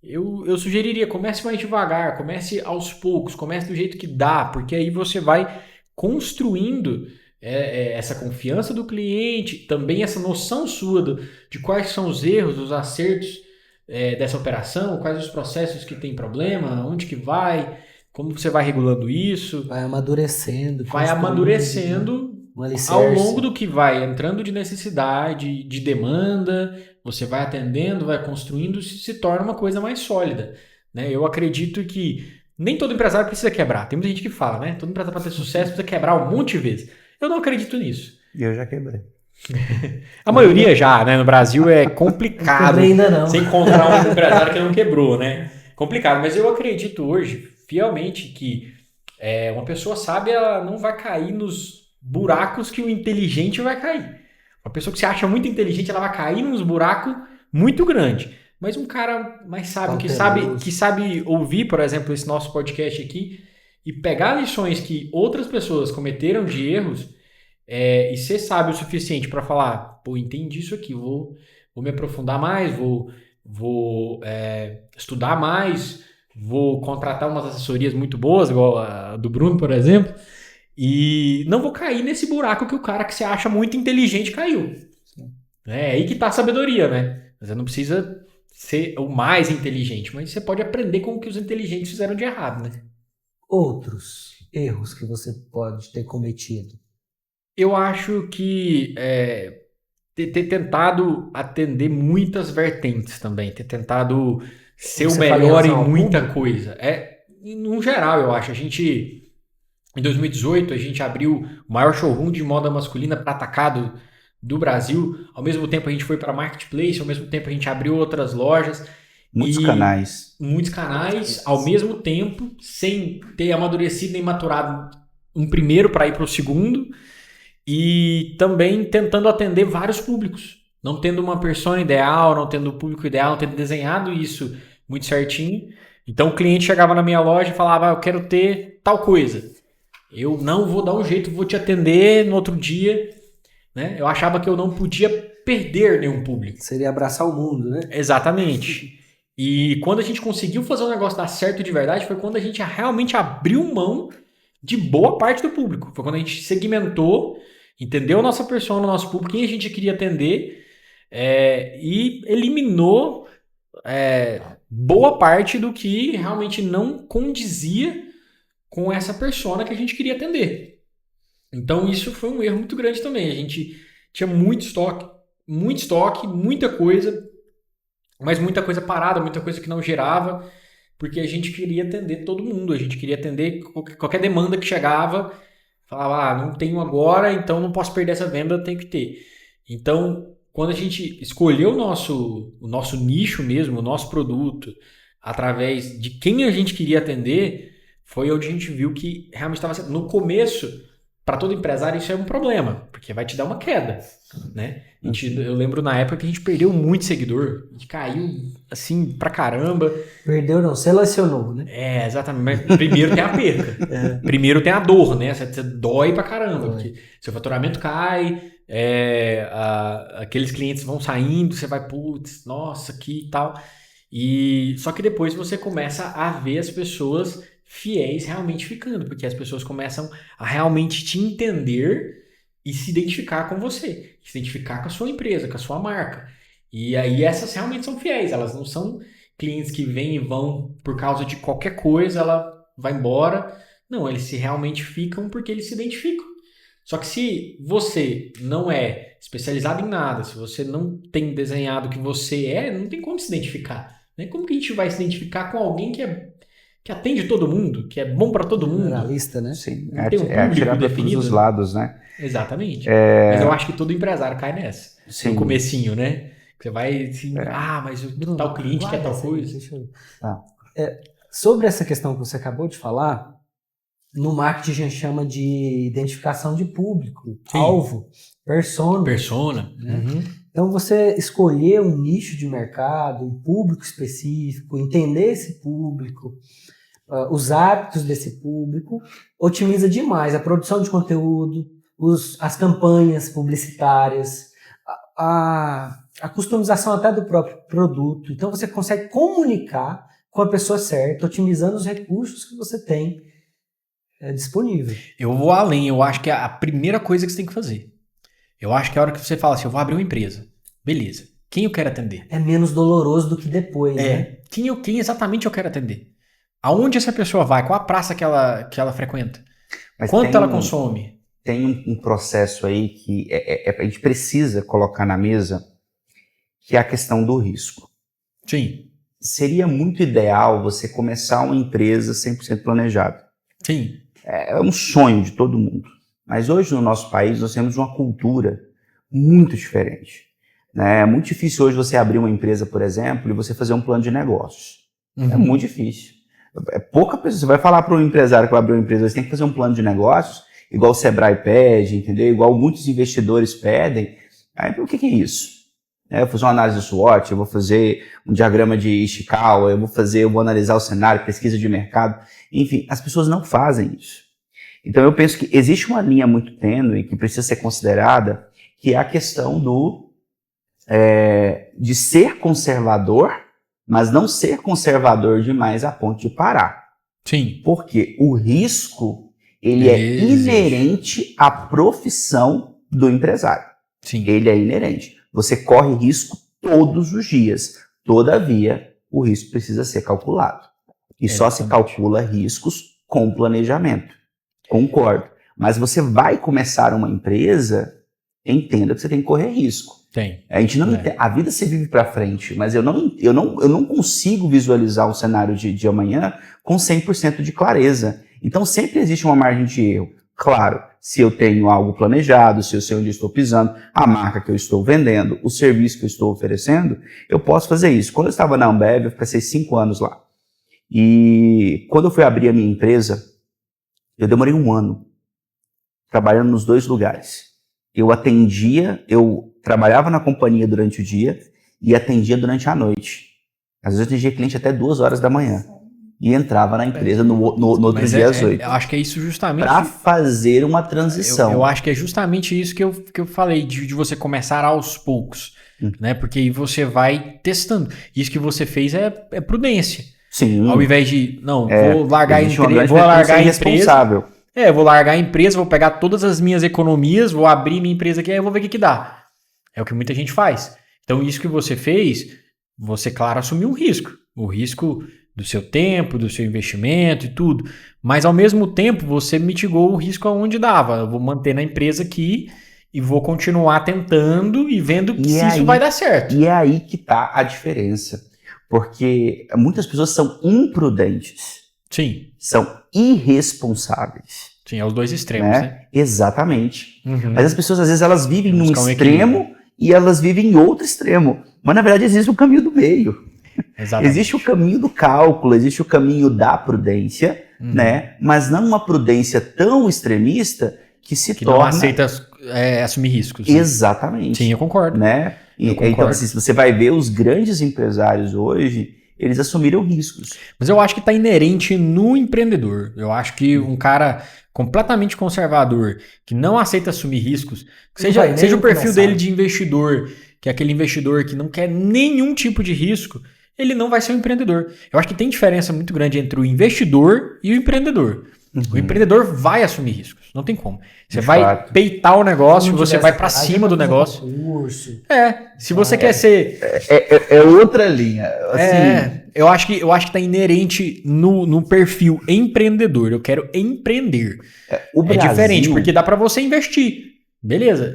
Speaker 2: eu sugeriria, comece mais devagar, comece aos poucos, comece do jeito que dá, porque aí você vai construindo essa confiança do cliente, também essa noção sua de quais são os erros, os acertos dessa operação, quais os processos que tem problema, onde que vai, como você vai regulando isso.
Speaker 3: Vai amadurecendo.
Speaker 2: Vai amadurecendo ao longo do que vai entrando de necessidade, de demanda, você vai atendendo, vai construindo, se torna uma coisa mais sólida, né? Eu acredito que nem todo empresário precisa quebrar. Tem muita gente que fala, né? Todo empresário para ter sucesso precisa quebrar um monte de vezes. Eu não acredito nisso.
Speaker 1: E eu já quebrei.
Speaker 2: A maioria já, né? No Brasil é complicado você encontrar um empresário que não quebrou, né? Complicado, mas eu acredito hoje, fielmente, que uma pessoa sábia ela não vai cair nos buracos que o inteligente vai cair. Uma pessoa que se acha muito inteligente, ela vai cair nos buracos muito grandes. Mas um cara mais sábio, que sabe ouvir, por exemplo, esse nosso podcast aqui e pegar lições que outras pessoas cometeram de erros e ser sábio o suficiente para falar, pô, entendi isso aqui, vou me aprofundar mais, vou estudar mais, vou contratar umas assessorias muito boas, igual a do Bruno, por exemplo, e não vou cair nesse buraco que o cara que se acha muito inteligente caiu. É aí que tá a sabedoria, né? Você não precisa ser o mais inteligente, mas você pode aprender com o que os inteligentes fizeram de errado, né?
Speaker 3: Outros erros que você pode ter cometido?
Speaker 2: Eu acho que ter tentado atender muitas vertentes também, ter tentado ser o melhor em muita coisa. No geral, eu acho. Em 2018, a gente abriu o maior showroom de moda masculina para atacado do Brasil. Ao mesmo tempo, a gente foi para Marketplace. Ao mesmo tempo, a gente abriu outras lojas.
Speaker 1: Muitos canais,
Speaker 2: ao mesmo tempo, sem ter amadurecido nem maturado um primeiro para ir para o segundo. E também tentando atender vários públicos. Não tendo uma persona ideal, não tendo o público ideal, não tendo desenhado isso muito certinho. Então, o cliente chegava na minha loja e falava, eu quero ter tal coisa. Eu não vou dar um jeito, vou te atender no outro dia, né? Eu achava que eu não podia perder nenhum público.
Speaker 3: Seria abraçar o mundo, né?
Speaker 2: Exatamente. E quando a gente conseguiu fazer o negócio dar certo de verdade, foi quando a gente realmente abriu mão de boa parte do público. Foi quando a gente segmentou, entendeu a nossa persona, o nosso público, quem a gente queria atender, e eliminou boa parte do que realmente não condizia com essa persona que a gente queria atender. Então isso foi um erro muito grande também. A gente tinha muito estoque, muita coisa, mas muita coisa parada, muita coisa que não gerava, porque a gente queria atender todo mundo, a gente queria atender qualquer demanda que chegava, falava, não tenho agora, então não posso perder essa venda, tenho que ter. Então, quando a gente escolheu o nosso nicho mesmo, o nosso produto, através de quem a gente queria atender, foi onde a gente viu que realmente estava sendo. No começo, para todo empresário, isso é um problema, porque vai te dar uma queda, né? Eu lembro na época que a gente perdeu muito seguidor, a gente caiu assim pra caramba.
Speaker 3: Perdeu não, selecionou, né?
Speaker 2: Exatamente, mas primeiro tem a perca, primeiro tem a dor, né? Você dói pra caramba, porque seu faturamento cai, aqueles clientes vão saindo, você vai, putz, nossa, aqui e tal. Só que depois você começa a ver as pessoas fiéis realmente ficando, porque as pessoas começam a realmente te entender e se identificar com você, se identificar com a sua empresa, com a sua marca. E aí essas realmente são fiéis, elas não são clientes que vêm e vão por causa de qualquer coisa, ela vai embora. Não, eles realmente ficam porque eles se identificam. Só que se você não é especializado em nada, se você não tem desenhado o que você é, não tem como se identificar. Né? Como que a gente vai se identificar com alguém que atende todo mundo, que é bom para todo mundo?
Speaker 3: Generalista, né?
Speaker 1: Sim,
Speaker 2: Não tem um público
Speaker 1: atirar para todos
Speaker 2: definido,
Speaker 1: os
Speaker 2: né?
Speaker 1: lados, né?
Speaker 2: Exatamente. Mas eu acho que todo empresário cai nessa.
Speaker 1: Sim.
Speaker 2: No comecinho, né? Você vai assim, mas tal cliente quer tal coisa.
Speaker 3: Deixa eu... sobre essa questão que você acabou de falar, no marketing a gente chama de identificação de público,
Speaker 2: Sim.
Speaker 3: alvo, persona.
Speaker 2: Né? Uhum.
Speaker 3: Então você escolher um nicho de mercado, um público específico, entender esse público, os hábitos desse público, otimiza demais a produção de conteúdo, as campanhas publicitárias, a customização até do próprio produto. Então você consegue comunicar com a pessoa certa, otimizando os recursos que você tem disponível.
Speaker 2: Eu vou além, eu acho que é a primeira coisa que você tem que fazer. Eu acho que é a hora que você fala assim, eu vou abrir uma empresa. Beleza. Quem eu quero atender?
Speaker 3: É menos doloroso do que depois, né?
Speaker 2: Quem exatamente eu quero atender? Aonde essa pessoa vai? Qual a praça que ela frequenta?
Speaker 1: Mas
Speaker 2: quanto ela consome?
Speaker 1: Tem um processo aí que a gente precisa colocar na mesa, que é a questão do risco.
Speaker 2: Sim.
Speaker 1: Seria muito ideal você começar uma empresa 100% planejada.
Speaker 2: Sim.
Speaker 1: É um sonho de todo mundo. Mas hoje no nosso país nós temos uma cultura muito diferente. Né? É muito difícil hoje você abrir uma empresa, por exemplo, e você fazer um plano de negócios.
Speaker 2: Uhum.
Speaker 1: É muito difícil. Pouca pessoa. Você vai falar para um empresário que vai abrir uma empresa, você tem que fazer um plano de negócios, igual o Sebrae pede, entendeu? Igual muitos investidores pedem. Aí o que é isso? Eu vou fazer uma análise do SWOT, eu vou fazer um diagrama de Ishikawa, eu vou analisar o cenário, pesquisa de mercado. Enfim, as pessoas não fazem isso. Então eu penso que existe uma linha muito tênue que precisa ser considerada, que é a questão de ser conservador, mas não ser conservador demais a ponto de parar.
Speaker 2: Sim.
Speaker 1: Porque o risco, ele é inerente à profissão do empresário.
Speaker 2: Sim.
Speaker 1: Ele é inerente. Você corre risco todos os dias. Todavia, o risco precisa ser calculado. E só se calcula riscos com planejamento. Concordo. Mas você vai começar uma empresa, entenda que você tem que correr risco.
Speaker 2: Tem.
Speaker 1: A gente não a vida se vive para frente, mas eu não consigo visualizar um cenário de amanhã com 100% de clareza. Então sempre existe uma margem de erro. Claro, se eu tenho algo planejado, se eu sei onde eu estou pisando, a marca que eu estou vendendo, o serviço que eu estou oferecendo, eu posso fazer isso. Quando eu estava na Ambev, eu passei 5 anos lá. E quando eu fui abrir a minha empresa, eu demorei 1 ano trabalhando nos 2 lugares. Eu trabalhava na companhia durante o dia e atendia durante a noite. Às vezes eu atendia cliente até 2 horas da manhã. E entrava na empresa no outro dia às 8.
Speaker 2: Eu acho que é isso justamente...
Speaker 1: Para fazer uma transição.
Speaker 2: Eu acho que é justamente isso que eu falei, de você começar aos poucos. Né? Porque aí você vai testando. Isso que você fez é prudência.
Speaker 1: Sim.
Speaker 2: Ao invés de, vou largar a empresa... Vou largar a empresa, vou pegar todas as minhas economias, vou abrir minha empresa aqui, aí eu vou ver o que dá. É o que muita gente faz. Então, isso que você fez, você, claro, assumiu um risco. O risco do seu tempo, do seu investimento e tudo. Mas, ao mesmo tempo, você mitigou o risco aonde dava. Eu vou manter na empresa aqui e vou continuar tentando e vendo se isso vai dar certo.
Speaker 1: E é aí que está a diferença. Porque muitas pessoas são imprudentes.
Speaker 2: Sim.
Speaker 1: São irresponsáveis.
Speaker 2: Sim, é os 2 extremos, né?
Speaker 1: Exatamente.
Speaker 2: Uhum.
Speaker 1: Mas as pessoas, às vezes, elas vivem num extremo e elas vivem em outro extremo. Mas, na verdade, existe o caminho do meio.
Speaker 2: Exatamente.
Speaker 1: Existe o caminho do cálculo, existe o caminho da prudência, né? Mas não uma prudência tão extremista que torna...
Speaker 2: não aceita assumir riscos. Né?
Speaker 1: Exatamente.
Speaker 2: Sim, eu concordo.
Speaker 1: Né? Então, assim, se você vai ver os grandes empresários hoje, eles assumiram riscos.
Speaker 2: Mas eu acho que está inerente no empreendedor. Eu acho que um cara completamente conservador, que não aceita assumir riscos, seja o perfil dele de investidor, que é aquele investidor que não quer nenhum tipo de risco, ele não vai ser um empreendedor. Eu acho que tem diferença muito grande entre o investidor e o empreendedor. O empreendedor vai assumir riscos, não tem como. Você
Speaker 1: De
Speaker 2: vai
Speaker 1: fato.
Speaker 2: peitar o negócio, você vai para
Speaker 3: coragem,
Speaker 2: cima do
Speaker 3: fazer
Speaker 2: negócio.
Speaker 3: concurso.
Speaker 2: Se você quer ser...
Speaker 1: É outra linha. Assim,
Speaker 2: eu acho que tá inerente no perfil empreendedor. Eu quero empreender.
Speaker 1: o
Speaker 2: É
Speaker 1: Brasil,
Speaker 2: diferente, porque dá para você investir. Beleza.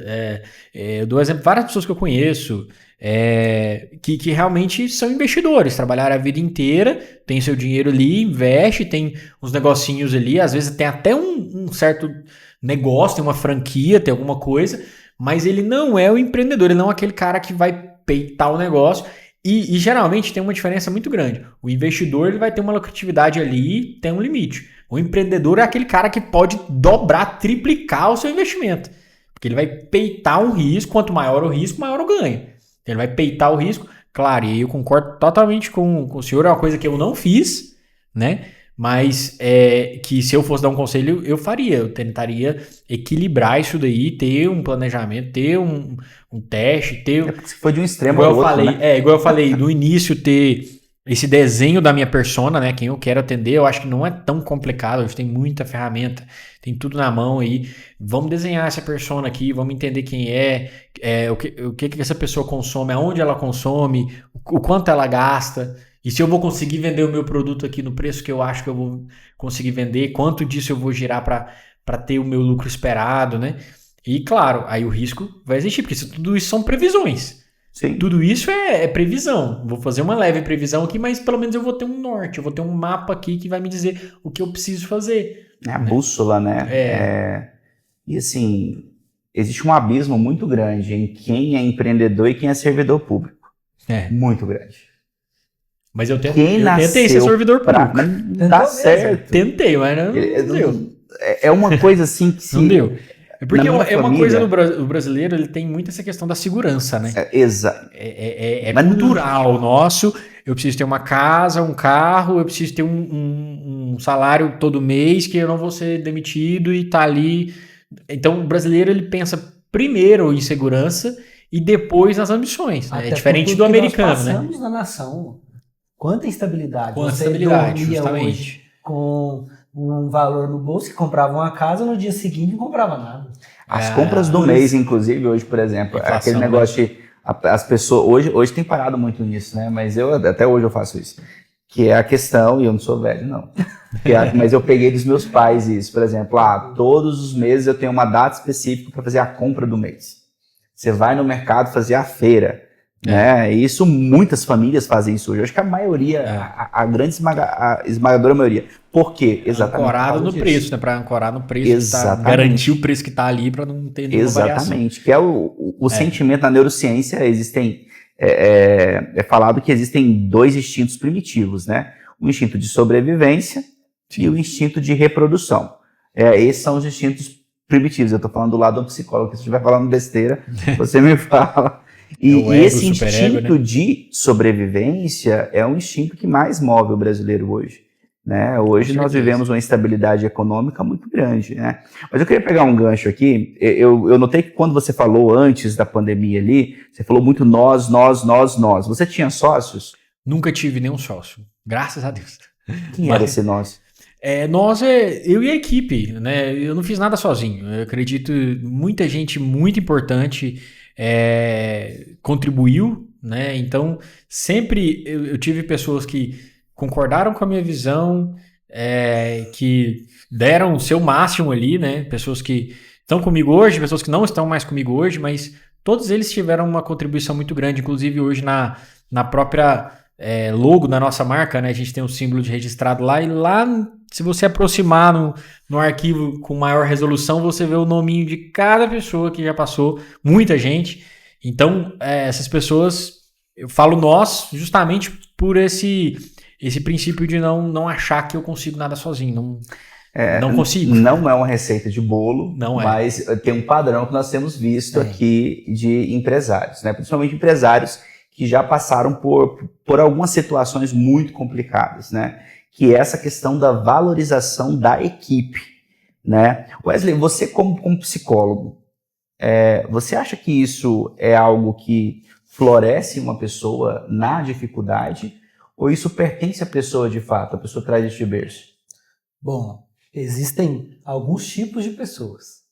Speaker 2: Eu dou exemplo, várias pessoas que eu conheço que realmente são investidores, trabalharam a vida inteira, tem seu dinheiro ali, investe, tem uns negocinhos ali, às vezes tem até um certo negócio, tem uma franquia, tem alguma coisa, mas ele não é o empreendedor, ele não é aquele cara que vai peitar o negócio. E geralmente tem uma diferença muito grande. O investidor ele vai ter uma lucratividade ali, tem um limite. O empreendedor é aquele cara que pode dobrar, triplicar o seu investimento. Porque ele vai peitar um risco, quanto maior o risco, maior o ganho. Ele vai peitar o risco. Claro, e aí eu concordo totalmente com o senhor, é uma coisa que eu não fiz, né? Mas que se eu fosse dar um conselho, eu faria. Eu tentaria equilibrar isso daí, ter um planejamento, ter um teste, ter...
Speaker 1: porque se for de um extremo
Speaker 2: Igual
Speaker 1: ao
Speaker 2: eu
Speaker 1: outro,
Speaker 2: falei,
Speaker 1: né?
Speaker 2: igual eu falei, no início ter esse desenho da minha persona, né? Quem eu quero atender, eu acho que não é tão complicado. Hoje tem muita ferramenta, tem tudo na mão aí. Vamos desenhar essa persona aqui, vamos entender quem o que essa pessoa consome, aonde ela consome, o quanto ela gasta. E se eu vou conseguir vender o meu produto aqui no preço que eu acho que eu vou conseguir vender, quanto disso eu vou girar para ter o meu lucro esperado, né? E claro, aí o risco vai existir, porque tudo isso são previsões.
Speaker 1: Sim.
Speaker 2: Tudo isso é previsão. Vou fazer uma leve previsão aqui, mas pelo menos eu vou ter um norte, eu vou ter um mapa aqui que vai me dizer o que eu preciso fazer.
Speaker 1: É a bússola, né? E assim, existe um abismo muito grande em quem é empreendedor e quem é servidor público. Muito grande.
Speaker 2: Mas eu tentei ser servidor público.
Speaker 1: Não dá certo.
Speaker 2: Tentei, mas não deu.
Speaker 1: É uma coisa assim que se...
Speaker 2: Não deu. Porque é uma coisa
Speaker 1: no
Speaker 2: o brasileiro, ele tem muito essa questão da segurança, né?
Speaker 1: Exato.
Speaker 2: É cultural nosso. Eu preciso ter uma casa, um carro, eu preciso ter um salário todo mês que eu não vou ser demitido e tá ali. Então, o brasileiro, ele pensa primeiro em segurança e depois nas ambições. Né? É diferente do americano,
Speaker 3: nós passamos na nação. Quanta instabilidade. Você dormia
Speaker 2: justamente.
Speaker 3: Hoje com um valor no bolso e comprava uma casa, no dia seguinte não comprava nada.
Speaker 1: As compras do mês, inclusive, hoje, por exemplo, aquele negócio de as pessoas... Hoje tem parado muito nisso, né? Mas até hoje eu faço isso. Que é a questão, e eu não sou velho, não. Mas eu peguei dos meus pais isso, por exemplo, todos os meses eu tenho uma data específica para fazer a compra do mês. Você vai no mercado fazer a feira. Né? E isso, muitas famílias fazem isso hoje. Eu acho que a maioria, a grande esmagadora maioria. Por quê? Exatamente.
Speaker 2: Ancorado no preço, né? Para ancorar no preço, garantir o preço que está ali para não ter nenhuma variação.
Speaker 1: Exatamente. Que é o sentimento. Na neurociência é falado que existem dois instintos primitivos, né? O instinto de sobrevivência e o instinto de reprodução. Esses são os instintos primitivos. Eu estou falando do lado do psicólogo, que se estiver falando besteira, você me fala. E esse instinto de sobrevivência é um instinto que mais move o brasileiro hoje. Né? Hoje nós vivemos uma instabilidade econômica muito grande. Né? Mas eu queria pegar um gancho aqui. Eu notei que quando você falou antes da pandemia ali, você falou muito nós. Você tinha sócios?
Speaker 2: Nunca tive nenhum sócio. Graças a Deus.
Speaker 1: Quem era esse nós?
Speaker 2: Nós eu e a equipe. Né? Eu não fiz nada sozinho. Eu acredito muita gente muito importante contribuiu, né? Então sempre eu tive pessoas que concordaram com a minha visão, que deram o seu máximo ali, né? Pessoas que estão comigo hoje, pessoas que não estão mais comigo hoje, mas todos eles tiveram uma contribuição muito grande, inclusive hoje na própria logo da nossa marca, né? A gente tem um símbolo de registrado lá, e lá, se você aproximar no arquivo com maior resolução, você vê o nominho de cada pessoa que já passou, muita gente. Então, essas pessoas, eu falo nós justamente por esse princípio de não achar que eu consigo nada sozinho, não consigo.
Speaker 1: Não é uma receita de bolo,
Speaker 2: não
Speaker 1: mas tem um padrão que nós temos visto aqui de empresários, né? Principalmente empresários que já passaram por algumas situações muito complicadas, né? Que é essa questão da valorização da equipe, né? Wesley, você como psicólogo, você acha que isso é algo que floresce uma pessoa na dificuldade, ou isso pertence à pessoa de fato, a pessoa traz este berço?
Speaker 3: Bom, Existem alguns tipos de pessoas.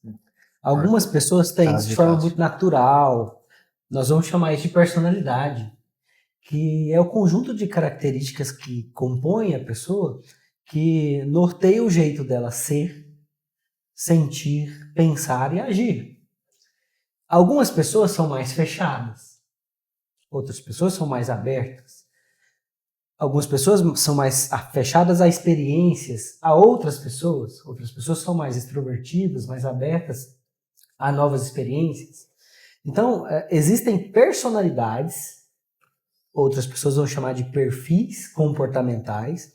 Speaker 3: Algumas pessoas têm isso de forma muito natural. Nós vamos chamar isso de personalidade, que é o conjunto de características que compõem a pessoa, que norteia o jeito dela ser, sentir, pensar e agir. Algumas pessoas são mais fechadas, outras pessoas são mais abertas. Algumas pessoas são mais fechadas a experiências, a outras pessoas são mais extrovertidas, mais abertas a novas experiências. Então, existem personalidades, outras pessoas vão chamar de perfis comportamentais,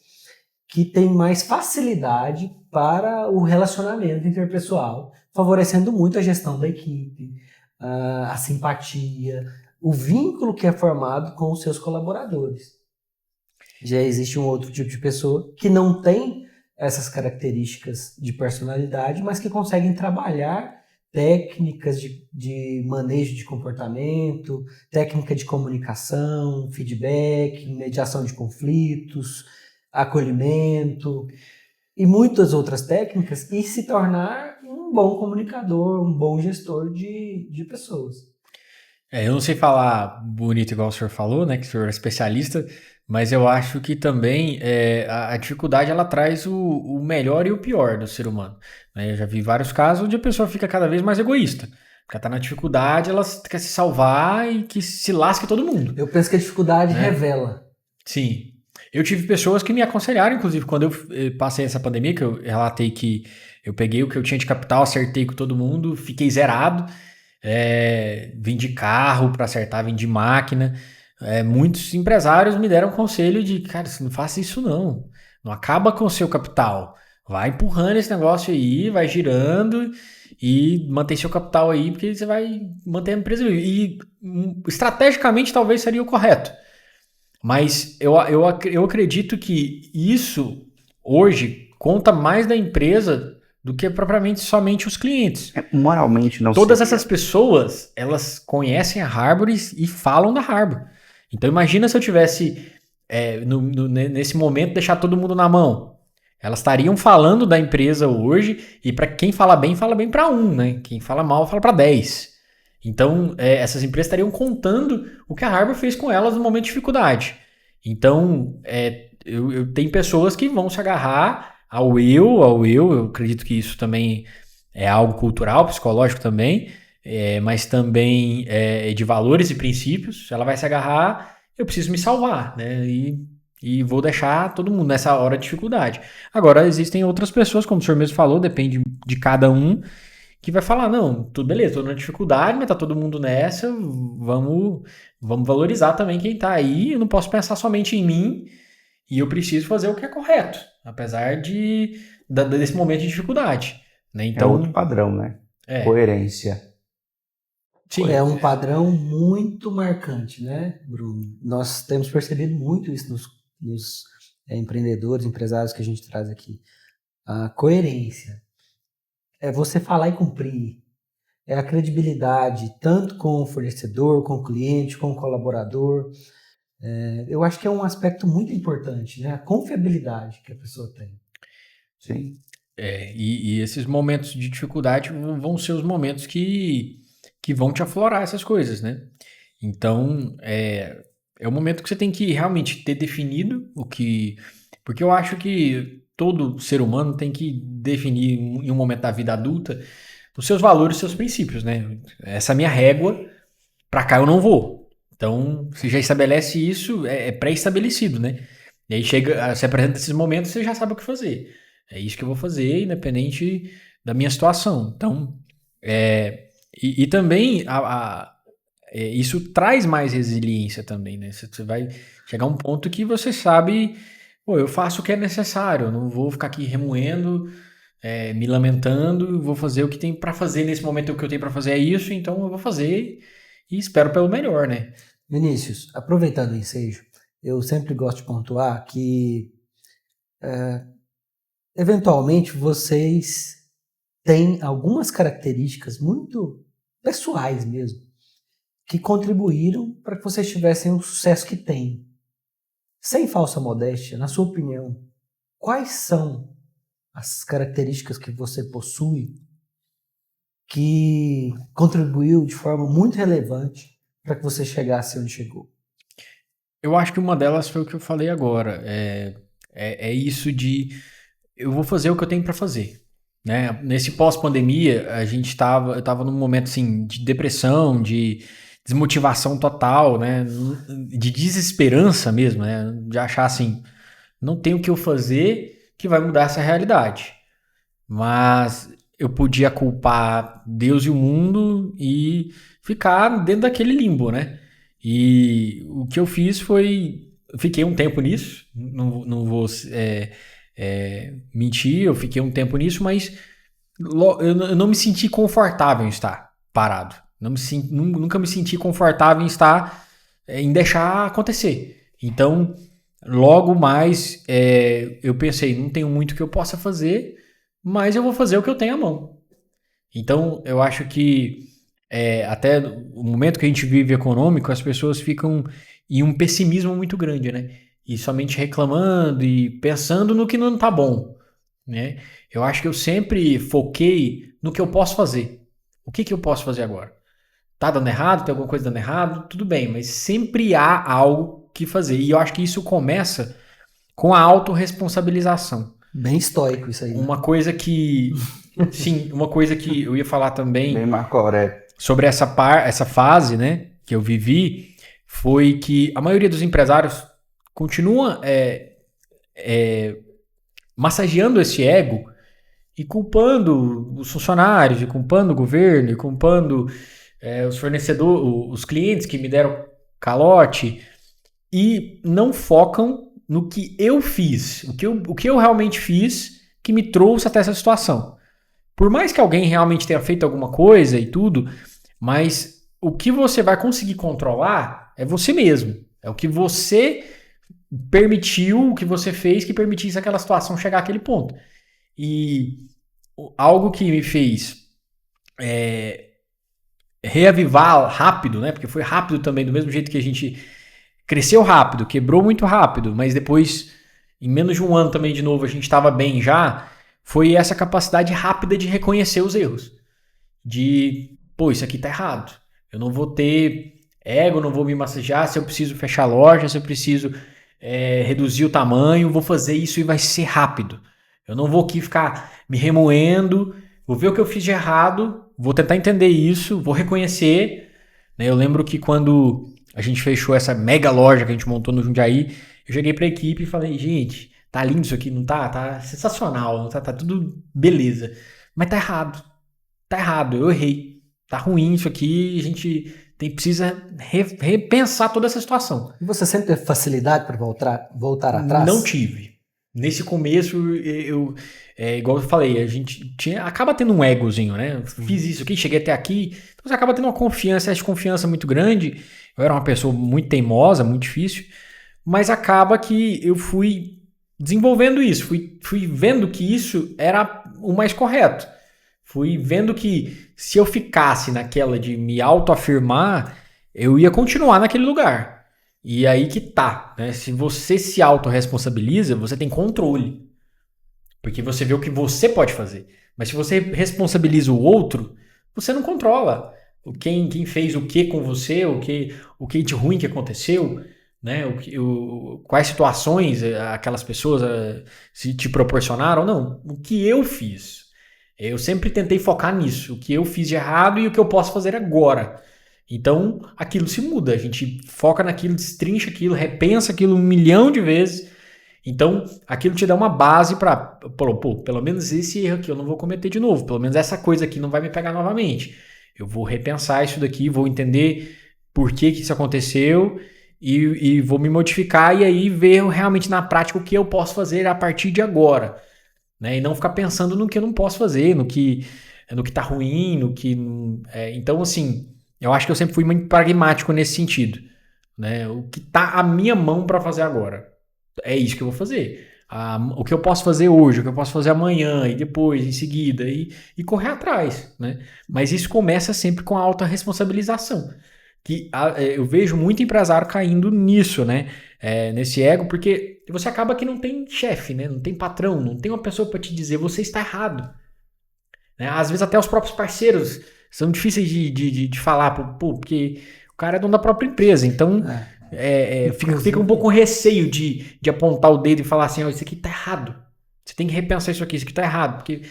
Speaker 3: que têm mais facilidade para o relacionamento interpessoal, favorecendo muito a gestão da equipe, a simpatia, o vínculo que é formado com os seus colaboradores. Já existe um outro tipo de pessoa que não tem essas características de personalidade, mas que conseguem trabalhar técnicas de manejo de comportamento, técnica de comunicação, feedback, mediação de conflitos, acolhimento e muitas outras técnicas, e se tornar um bom comunicador, um bom gestor de pessoas.
Speaker 2: Eu não sei falar bonito igual o senhor falou, né, que o senhor é especialista, mas eu acho que também a dificuldade ela traz o melhor e o pior do ser humano. Né? Eu já vi vários casos onde a pessoa fica cada vez mais egoísta. Porque ela tá na dificuldade, ela quer se salvar e que se lasque todo mundo.
Speaker 3: Eu penso que a dificuldade revela.
Speaker 2: Sim. Eu tive pessoas que me aconselharam, inclusive, quando eu passei essa pandemia, que eu relatei que eu peguei o que eu tinha de capital, acertei com todo mundo, fiquei zerado. Vim de carro para acertar, vim de máquina. Muitos empresários me deram conselho de, cara, você não faça isso não acaba com o seu capital, vai empurrando esse negócio aí, vai girando e mantém seu capital aí, porque você vai manter a empresa viva. E estrategicamente talvez seria o correto, mas eu acredito que isso hoje conta mais da empresa do que propriamente somente os clientes.
Speaker 1: Moralmente não
Speaker 2: Todas
Speaker 1: seria.
Speaker 2: essas pessoas, elas conhecem a Harbor e falam da Harbor. Então imagina se eu tivesse, nesse momento, deixar todo mundo na mão. Elas estariam falando da empresa hoje, e para quem fala bem para 1, né? Quem fala mal, fala para 10. Então, essas empresas estariam contando o que a Harbor fez com elas no momento de dificuldade. Então, eu tenho pessoas que vão se agarrar ao eu acredito que isso também é algo cultural, psicológico também, mas também de valores e princípios. Ela vai se agarrar, eu preciso me salvar, né? E vou deixar todo mundo nessa hora de dificuldade. Agora, existem outras pessoas, como o senhor mesmo falou, depende de cada um, que vai falar, não, tudo beleza, tô na dificuldade, mas tá todo mundo nessa, vamos valorizar também quem tá aí, eu não posso pensar somente em mim, e eu preciso fazer o que é correto, apesar desse momento de dificuldade. Né? Então,
Speaker 1: outro padrão, né? Coerência.
Speaker 3: Sim. É um padrão muito marcante, né, Bruno? Nós temos percebido muito isso nos empreendedores, empresários que a gente traz aqui. A coerência. É você falar e cumprir. É a credibilidade, tanto com o fornecedor, com o cliente, com o colaborador. Eu acho que é um aspecto muito importante, né? A confiabilidade que a pessoa tem.
Speaker 1: Sim.
Speaker 2: E esses momentos de dificuldade vão ser os momentos que vão te aflorar essas coisas, né? Então, é o momento que você tem que realmente ter definido o que... Porque eu acho que todo ser humano tem que definir em um momento da vida adulta os seus valores, os seus princípios, né? Essa é a minha régua, pra cá eu não vou. Então, você já estabelece isso, é pré-estabelecido, né? E aí se apresenta esses momentos, você já sabe o que fazer. É isso que eu vou fazer, independente da minha situação. Então, e também isso traz mais resiliência também, né? Você vai chegar a um ponto que você sabe, pô, eu faço o que é necessário, eu não vou ficar aqui remoendo, me lamentando, vou fazer o que tem para fazer nesse momento, o que eu tenho para fazer é isso, então eu vou fazer e espero pelo melhor, né?
Speaker 3: Vinícius, aproveitando o ensejo, eu sempre gosto de pontuar que eventualmente vocês têm algumas características muito pessoais mesmo, que contribuíram para que vocês tivessem o sucesso que têm. Sem falsa modéstia, na sua opinião, quais são as características que você possui que contribuiu de forma muito relevante para que você chegasse onde chegou?
Speaker 2: Eu acho que uma delas foi o que eu falei agora. É isso de eu vou fazer o que eu tenho para fazer. Né? Nesse pós-pandemia, eu estava num momento assim, de depressão, de desmotivação total, né? De desesperança mesmo, né? De achar assim, não tem o que eu fazer que vai mudar essa realidade. Mas eu podia culpar Deus e o mundo e ficar dentro daquele limbo, né? E o que eu fiz foi... Fiquei um tempo nisso, não vou mentir, eu fiquei um tempo nisso, mas eu não me senti confortável em estar parado. Nunca me senti confortável em estar, em deixar acontecer. Então, logo mais, eu pensei, não tenho muito que eu possa fazer, mas eu vou fazer o que eu tenho à mão. Então, eu acho que até o momento que a gente vive econômico, as pessoas ficam em um pessimismo muito grande, né? E somente reclamando e pensando no que não tá bom, né? Eu acho que eu sempre foquei no que eu posso fazer. O que eu posso fazer agora? Tá dando errado? Tem alguma coisa dando errado? Tudo bem, mas sempre há algo que fazer. E eu acho que isso começa com a autorresponsabilização.
Speaker 3: Bem estoico isso aí. Né?
Speaker 2: Uma coisa que... Sim, uma coisa que eu ia falar também...
Speaker 1: Bem Marco Aurélio.
Speaker 2: Sobre essa fase, né, que eu vivi, foi que a maioria dos empresários continua massageando esse ego e culpando os funcionários, e culpando o governo, e culpando os fornecedores, os clientes que me deram calote, e não focam no que eu fiz, o que eu realmente fiz que me trouxe até essa situação. Por mais que alguém realmente tenha feito alguma coisa e tudo, mas o que você vai conseguir controlar é você mesmo. É o que você permitiu, o que você fez que permitisse aquela situação chegar àquele ponto. E algo que me fez reavivar rápido, né? Porque foi rápido também, do mesmo jeito que a gente cresceu rápido, quebrou muito rápido, mas depois, em menos de um ano também, de novo, a gente estava bem já, foi essa capacidade rápida de reconhecer os erros. De, pô, isso aqui tá errado. Eu não vou ter ego, não vou me massagear, se eu preciso fechar a loja, se eu preciso reduzir o tamanho, vou fazer isso e vai ser rápido. Eu não vou aqui ficar me remoendo, vou ver o que eu fiz de errado, vou tentar entender isso, vou reconhecer. Né? Eu lembro que quando a gente fechou essa mega loja que a gente montou no Jundiaí, eu cheguei pra equipe e falei, gente, tá lindo isso aqui, não tá? Tá sensacional, tá tudo beleza. Mas tá errado. Tá errado, eu errei. Tá ruim isso aqui, a gente precisa repensar toda essa situação.
Speaker 3: E você sempre teve facilidade para voltar atrás?
Speaker 2: Não tive. Nesse começo, igual eu falei, a gente acaba tendo um egozinho, né? Fiz isso aqui, cheguei até aqui. Então você acaba tendo uma confiança, essa confiança muito grande. Eu era uma pessoa muito teimosa, muito difícil. Mas acaba que eu fui desenvolvendo isso. Fui vendo que isso era o mais correto. Fui vendo que se eu ficasse naquela de me autoafirmar, eu ia continuar naquele lugar. E aí que tá, né? Se você se autorresponsabiliza, você tem controle. Porque você vê o que você pode fazer. Mas se você responsabiliza o outro, você não controla. Quem fez o que com você, o que de ruim que aconteceu, né? Quais situações aquelas pessoas se te proporcionaram, não. O que eu fiz. Eu sempre tentei focar nisso, o que eu fiz de errado e o que eu posso fazer agora. Então, aquilo se muda, a gente foca naquilo, destrincha aquilo, repensa aquilo 1 milhão de vezes. Então, aquilo te dá uma base para, pô, pelo menos esse erro aqui eu não vou cometer de novo, pelo menos essa coisa aqui não vai me pegar novamente. Eu vou repensar isso daqui, vou entender por que isso aconteceu e vou me modificar e aí ver realmente na prática o que eu posso fazer a partir de agora. Né? E não ficar pensando no que eu não posso fazer, no que tá ruim, então, assim, eu acho que eu sempre fui muito pragmático nesse sentido. Né? O que tá à minha mão para fazer agora. É isso que eu vou fazer. O que eu posso fazer hoje, o que eu posso fazer amanhã e depois, em seguida, e correr atrás. Né? Mas isso começa sempre com a autorresponsabilização. Que eu vejo muito empresário caindo nisso, né? Nesse ego, porque E você acaba que não tem chefe, né? Não tem patrão, não tem uma pessoa para te dizer você está errado. Né? Às vezes até os próprios parceiros são difíceis de falar, porque o cara é dono da própria empresa, então fica um pouco com receio de apontar o dedo e falar assim, isso aqui tá errado. Você tem que repensar isso aqui tá errado, porque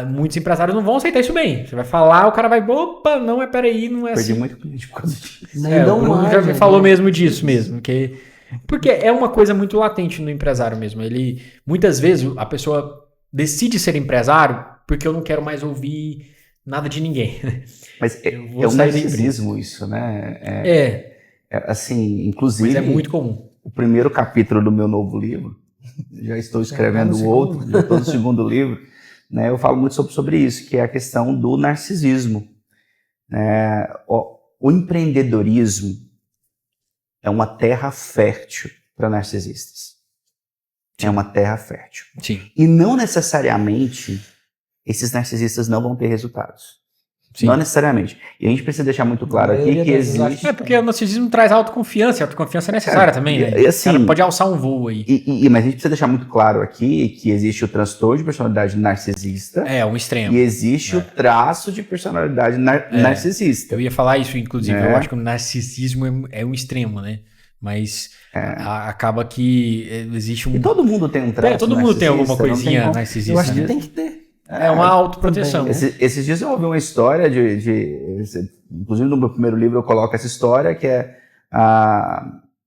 Speaker 2: muitos empresários não vão aceitar isso bem. Você vai falar, o cara vai, opa, não, peraí, não é
Speaker 1: Perdi
Speaker 2: assim.
Speaker 1: muito cliente por causa disso.
Speaker 2: O Bruno já me falou mesmo disso mesmo, porque é uma coisa muito latente no empresário mesmo. Ele, muitas vezes, a pessoa decide ser empresário porque eu não quero mais ouvir nada de ninguém.
Speaker 1: Mas é um narcisismo isso, né? Assim, inclusive...
Speaker 2: Mas é muito comum.
Speaker 1: O primeiro capítulo do meu novo livro, já estou escrevendo o outro, já estou no segundo livro, né? Eu falo muito sobre isso, que é a questão do narcisismo. O empreendedorismo é uma terra fértil para narcisistas. É uma terra fértil.
Speaker 2: Sim.
Speaker 1: E não necessariamente esses narcisistas não vão ter resultados. Sim. Não necessariamente. E a gente precisa deixar muito claro aqui que existe...
Speaker 2: porque o narcisismo traz autoconfiança, e a autoconfiança é necessária também, né?
Speaker 1: Assim,
Speaker 2: o cara pode alçar um voo aí.
Speaker 1: Mas a gente precisa deixar muito claro aqui que existe o transtorno de personalidade narcisista.
Speaker 2: Um extremo.
Speaker 1: E existe o traço de personalidade narcisista.
Speaker 2: Eu ia falar isso, inclusive. Eu acho que o narcisismo é um extremo, né? Mas acaba que existe um...
Speaker 1: E todo mundo tem um traço
Speaker 2: todo mundo tem alguma coisinha narcisista.
Speaker 3: Eu acho que tem que ter.
Speaker 2: É uma autoproteção.
Speaker 1: Esses dias eu ouvi uma história inclusive no meu primeiro livro eu coloco essa história, que é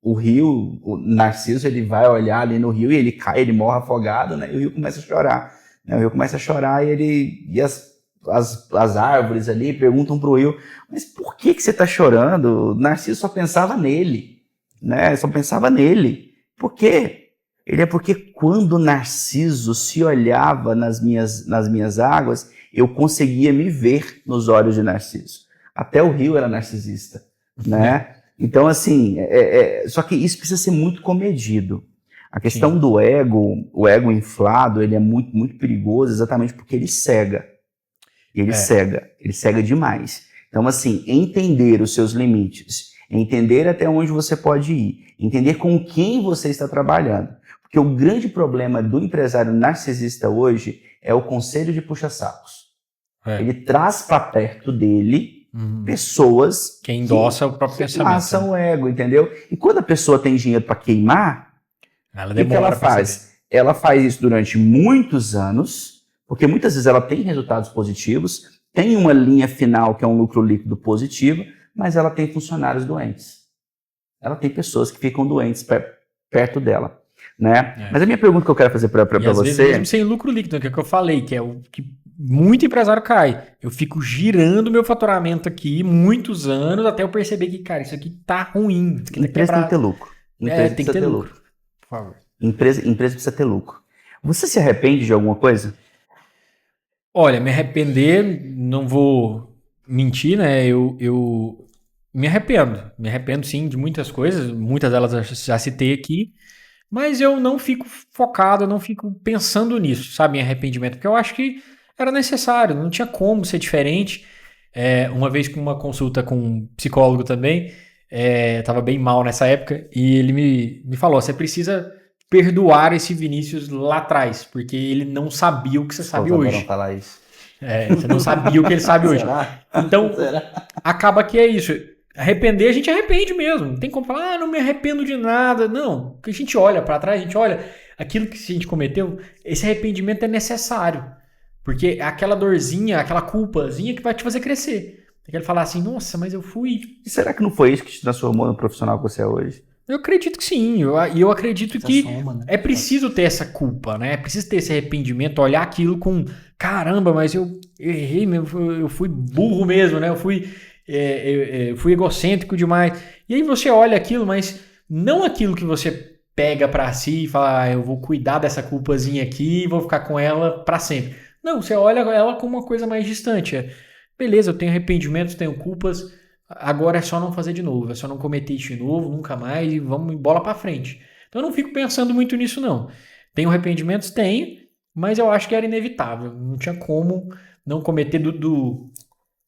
Speaker 1: o rio, o Narciso, ele vai olhar ali no rio e ele cai, ele morre afogado, né? E o rio começa a chorar. Né? O rio começa a chorar e as árvores ali perguntam pro rio, mas por que você está chorando? O Narciso só pensava nele, né? Só pensava nele. Por quê? Porque quando Narciso se olhava nas minhas águas, eu conseguia me ver nos olhos de Narciso. Até o rio era narcisista, né? Então, assim, só que isso precisa ser muito comedido. A questão do ego, o ego inflado, ele é muito, muito perigoso exatamente porque ele cega. Ele cega demais. Então, assim, entender os seus limites, entender até onde você pode ir, entender com quem você está trabalhando. Porque o grande problema do empresário narcisista hoje é o conselho de puxa-sacos. Ele traz para perto dele pessoas
Speaker 2: que endossa o próprio pensamento.
Speaker 1: Passam o ego, entendeu? E quando a pessoa tem dinheiro para queimar, o que ela faz? Ela faz isso durante muitos anos, porque muitas vezes ela tem resultados positivos, tem uma linha final que é um lucro líquido positivo, mas ela tem funcionários doentes. Ela tem pessoas que ficam doentes perto dela. Né? Mas a minha pergunta que eu quero fazer para você...
Speaker 2: Às vezes mesmo sem lucro líquido, que é o que eu falei, que é o que muito empresário cai. Eu fico girando meu faturamento aqui muitos anos até eu perceber que, cara, isso aqui tá ruim. Isso aqui
Speaker 1: empresa tem que ter lucro.
Speaker 2: Empresa tem que ter lucro. Por favor.
Speaker 1: Empresa precisa ter lucro. Você se arrepende de alguma coisa?
Speaker 2: Olha, me arrepender, não vou mentir, né? Eu me arrependo. Me arrependo, sim, de muitas coisas. Muitas delas eu já citei aqui. Mas eu não fico focado, eu não fico pensando nisso, sabe, em arrependimento, porque eu acho que era necessário, não tinha como ser diferente. Uma vez com uma consulta com um psicólogo também, estava bem mal nessa época, e ele me falou, você precisa perdoar esse Vinícius lá atrás, porque ele não sabia o que você sabe hoje.
Speaker 1: Não falar isso.
Speaker 2: Você não sabia o que ele sabe hoje. Então, acaba que é isso. Arrepender, a gente arrepende mesmo. Não tem como falar, não me arrependo de nada. Não, porque a gente olha para trás, a gente olha aquilo que a gente cometeu, esse arrependimento é necessário. Porque é aquela dorzinha, aquela culpazinha que vai te fazer crescer. Tem que falar assim, nossa, mas eu fui...
Speaker 1: E será que não foi isso que te transformou no profissional que você é hoje?
Speaker 2: Eu acredito que sim. E eu acredito que é preciso ter essa culpa, né? É preciso ter esse arrependimento, olhar aquilo com... Caramba, mas eu errei, eu fui burro mesmo, né? Eu fui egocêntrico demais. E aí você olha aquilo, mas não aquilo que você pega pra si e fala, eu vou cuidar dessa culpazinha aqui e vou ficar com ela pra sempre. Não, você olha ela como uma coisa mais distante. Beleza, eu tenho arrependimentos, tenho culpas, agora é só não fazer de novo, é só não cometer isso de novo, nunca mais, e vamos bola pra frente. Então eu não fico pensando muito nisso, não. Tenho arrependimentos? Tenho, mas eu acho que era inevitável. Não tinha como não cometer do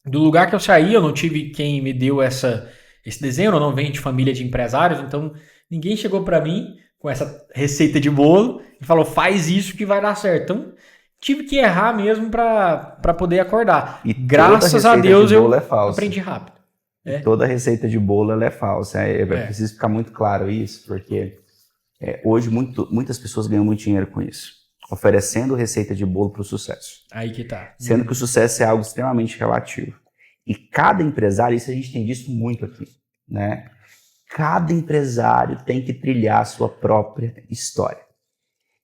Speaker 2: lugar que eu saí, eu não tive quem me deu esse desenho, eu não venho de família de empresários, então ninguém chegou para mim com essa receita de bolo e falou, faz isso que vai dar certo. Então, tive que errar mesmo para poder acordar.
Speaker 1: E
Speaker 2: graças a Deus eu
Speaker 1: falsa.
Speaker 2: aprendi rápido.
Speaker 1: Toda receita de bolo ela é falsa. É preciso ficar muito claro isso, porque hoje muitas pessoas ganham muito dinheiro com isso, oferecendo receita de bolo para o sucesso.
Speaker 2: Aí que tá.
Speaker 1: Sendo que o sucesso é algo extremamente relativo. E cada empresário, isso a gente tem visto muito aqui, né? Cada empresário tem que trilhar a sua própria história.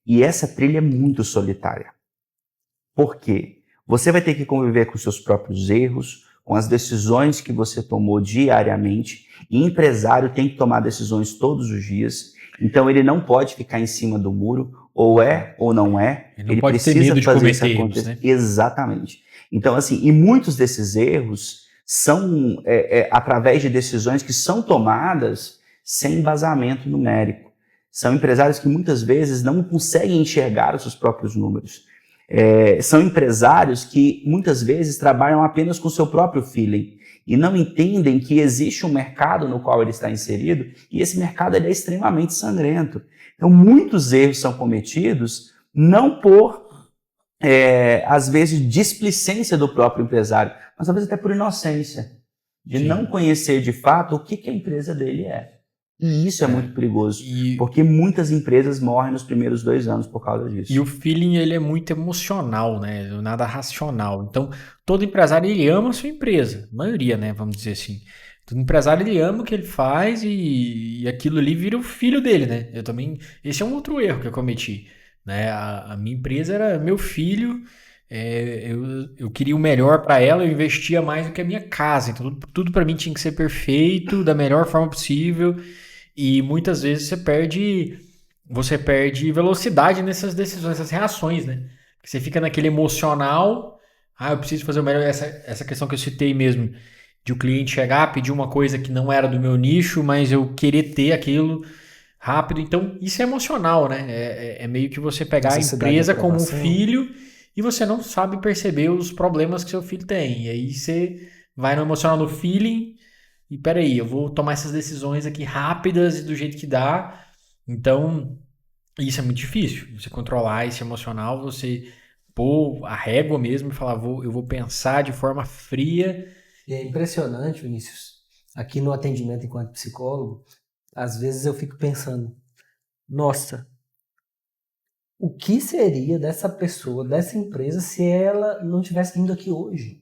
Speaker 1: E essa trilha é muito solitária. Por quê? Você vai ter que conviver com os seus próprios erros, com as decisões que você tomou diariamente. E empresário tem que tomar decisões todos os dias. Então ele não pode ficar em cima do muro, ou é ou não é.
Speaker 2: Ele não pode ter medo de cometer erros, né?
Speaker 1: Exatamente. Então, assim, e muitos desses erros são através de decisões que são tomadas sem embasamento numérico. São empresários que muitas vezes não conseguem enxergar os seus próprios números. São empresários que muitas vezes trabalham apenas com o seu próprio feeling e não entendem que existe um mercado no qual ele está inserido e esse mercado ele é extremamente sangrento. Então, muitos erros são cometidos não por às vezes, displicência do próprio empresário, mas às vezes até por inocência, de não conhecer de fato o que a empresa dele é. E isso é muito perigoso, porque muitas empresas morrem nos primeiros 2 anos por causa disso.
Speaker 2: E o feeling, ele é muito emocional, né? Nada racional. Então, todo empresário, ele ama a sua empresa. A maioria, né? Vamos dizer assim. Todo empresário, ele ama o que ele faz e aquilo ali vira o filho dele, né? Eu também... Esse é um outro erro que eu cometi. Né? A minha empresa era meu filho, eu queria o melhor para ela, eu investia mais do que a minha casa, então tudo para mim tinha que ser perfeito, da melhor forma possível, e muitas vezes você perde velocidade nessas decisões, nessas reações, né? Você fica naquele emocional, eu preciso fazer o melhor, essa questão que eu citei mesmo, de o cliente chegar, pedir uma coisa que não era do meu nicho, mas eu querer ter aquilo rápido, então isso é emocional, né? É meio que você pegar a empresa como um filho e você não sabe perceber os problemas que seu filho tem. E aí você vai no emocional, no feeling, e peraí, eu vou tomar essas decisões aqui rápidas e do jeito que dá. Então, isso é muito difícil. Você controlar esse emocional, você pôr a régua mesmo e falar, eu vou pensar de forma fria.
Speaker 3: E é impressionante, Vinícius, aqui no atendimento enquanto psicólogo, às vezes eu fico pensando, nossa, o que seria dessa pessoa, dessa empresa, se ela não tivesse vindo aqui hoje?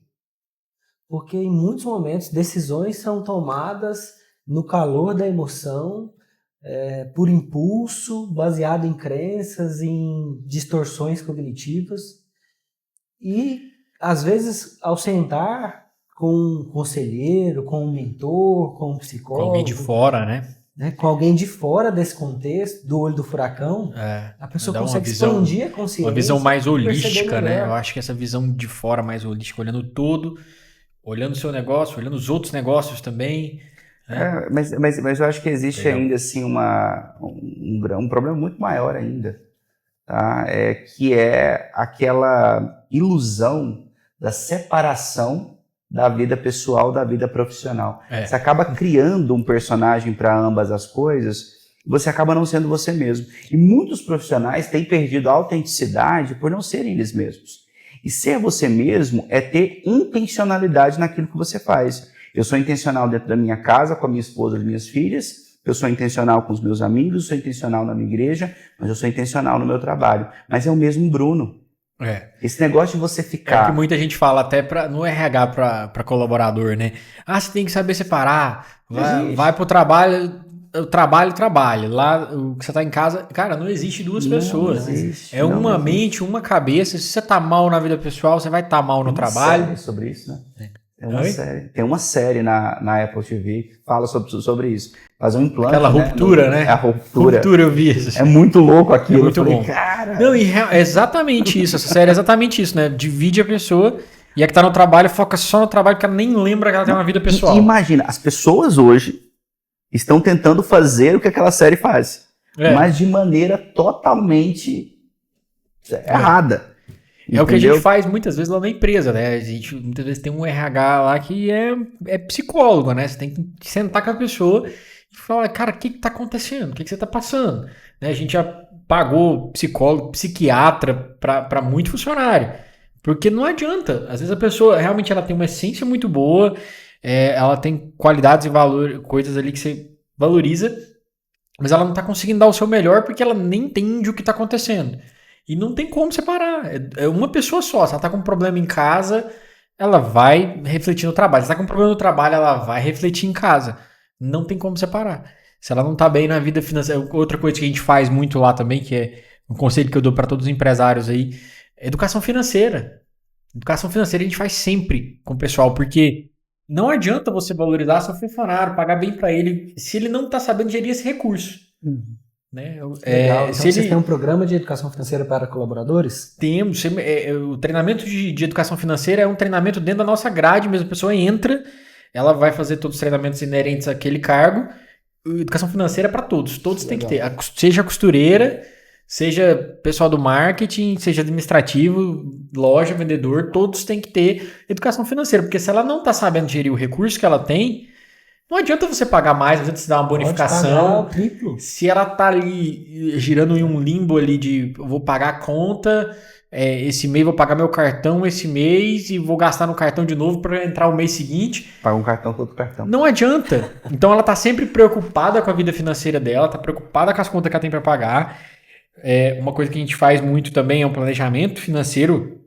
Speaker 3: Porque em muitos momentos decisões são tomadas no calor da emoção, por impulso, baseado em crenças, em distorções cognitivas. E, às vezes, ao sentar com um conselheiro, com um mentor, com um psicólogo...
Speaker 2: Com alguém de fora, né?
Speaker 3: Com alguém de fora desse contexto, do olho do furacão, a pessoa consegue expandir a consciência.
Speaker 2: Uma visão mais holística, né? Eu acho que essa visão de fora mais holística, olhando todo, olhando o seu negócio, olhando os outros negócios também. Né?
Speaker 1: Mas eu acho que existe ainda assim um problema muito maior ainda, tá? Que é aquela ilusão da separação da vida pessoal da vida profissional. Você acaba criando um personagem para ambas as coisas, você acaba não sendo você mesmo. E muitos profissionais têm perdido a autenticidade por não serem eles mesmos. E ser você mesmo é ter intencionalidade naquilo que você faz. Eu sou intencional dentro da minha casa, com a minha esposa e as minhas filhas, eu sou intencional com os meus amigos, eu sou intencional na minha igreja, mas eu sou intencional no meu trabalho. Mas é o mesmo Bruno. Esse negócio de você ficar...
Speaker 2: que muita gente fala até no RH para colaborador, né? Você tem que saber separar, vai pro trabalho, trabalho. Lá, o que você tá em casa... Cara, não existe duas pessoas.
Speaker 3: Não existe,
Speaker 2: é uma mente, uma cabeça. Se você tá mal na vida pessoal, você vai estar mal no trabalho.
Speaker 1: Tem uma série sobre isso, né? Tem uma série na Apple TV que fala sobre isso. Fazer um implante.
Speaker 2: Aquela ruptura, né?
Speaker 1: A ruptura.
Speaker 2: Ruptura, eu vi isso.
Speaker 1: É muito louco aquilo.
Speaker 2: É muito bom.
Speaker 1: Cara...
Speaker 2: Não, é exatamente isso. Essa série é exatamente isso, né? Divide a pessoa e a que tá no trabalho foca só no trabalho porque ela nem lembra que ela tem uma vida pessoal.
Speaker 1: Imagina, as pessoas hoje estão tentando fazer o que aquela série faz. Mas de maneira totalmente errada.
Speaker 2: É o que a gente faz muitas vezes lá na empresa, né? A gente muitas vezes tem um RH lá que é psicólogo, né? Você tem que sentar com a pessoa e fala, cara, o que está acontecendo? O que você está passando? Né? A gente já pagou psicólogo, psiquiatra para muito funcionário. Porque não adianta. Às vezes a pessoa realmente ela tem uma essência muito boa, ela tem qualidades e valor, coisas ali que você valoriza, mas ela não está conseguindo dar o seu melhor porque ela nem entende o que está acontecendo. E não tem como separar. É uma pessoa só. Se ela está com um problema em casa, ela vai refletir no trabalho. Se ela está com um problema no trabalho, ela vai refletir em casa. Não tem como separar. Se ela não está bem na vida financeira. Outra coisa que a gente faz muito lá também, que é um conselho que eu dou para todos os empresários aí, é educação financeira. Educação financeira a gente faz sempre com o pessoal, porque não adianta você valorizar seu funcionário, pagar bem para ele, se ele não está sabendo gerir esse recurso. Né?
Speaker 3: Legal. Então vocês têm um programa de educação financeira para colaboradores?
Speaker 2: Temos. O treinamento de educação financeira é um treinamento dentro da nossa grade mesmo. A pessoa entra, ela vai fazer todos os treinamentos inerentes àquele cargo. Educação financeira é para todos. Todos têm que ter. Seja costureira, seja pessoal do marketing, seja administrativo, loja, vendedor, todos têm que ter educação financeira. Porque se ela não está sabendo gerir o recurso que ela tem, não adianta você pagar mais, não adianta você dar uma bonificação. Se ela tá ali girando em um limbo ali de eu vou pagar a conta, esse mês vou pagar meu cartão esse mês e vou gastar no cartão de novo para entrar o mês seguinte.
Speaker 1: Paga um cartão com outro cartão.
Speaker 2: Não adianta. Então ela tá sempre preocupada com a vida financeira dela, tá preocupada com as contas que ela tem para pagar. Uma coisa que a gente faz muito também é um planejamento financeiro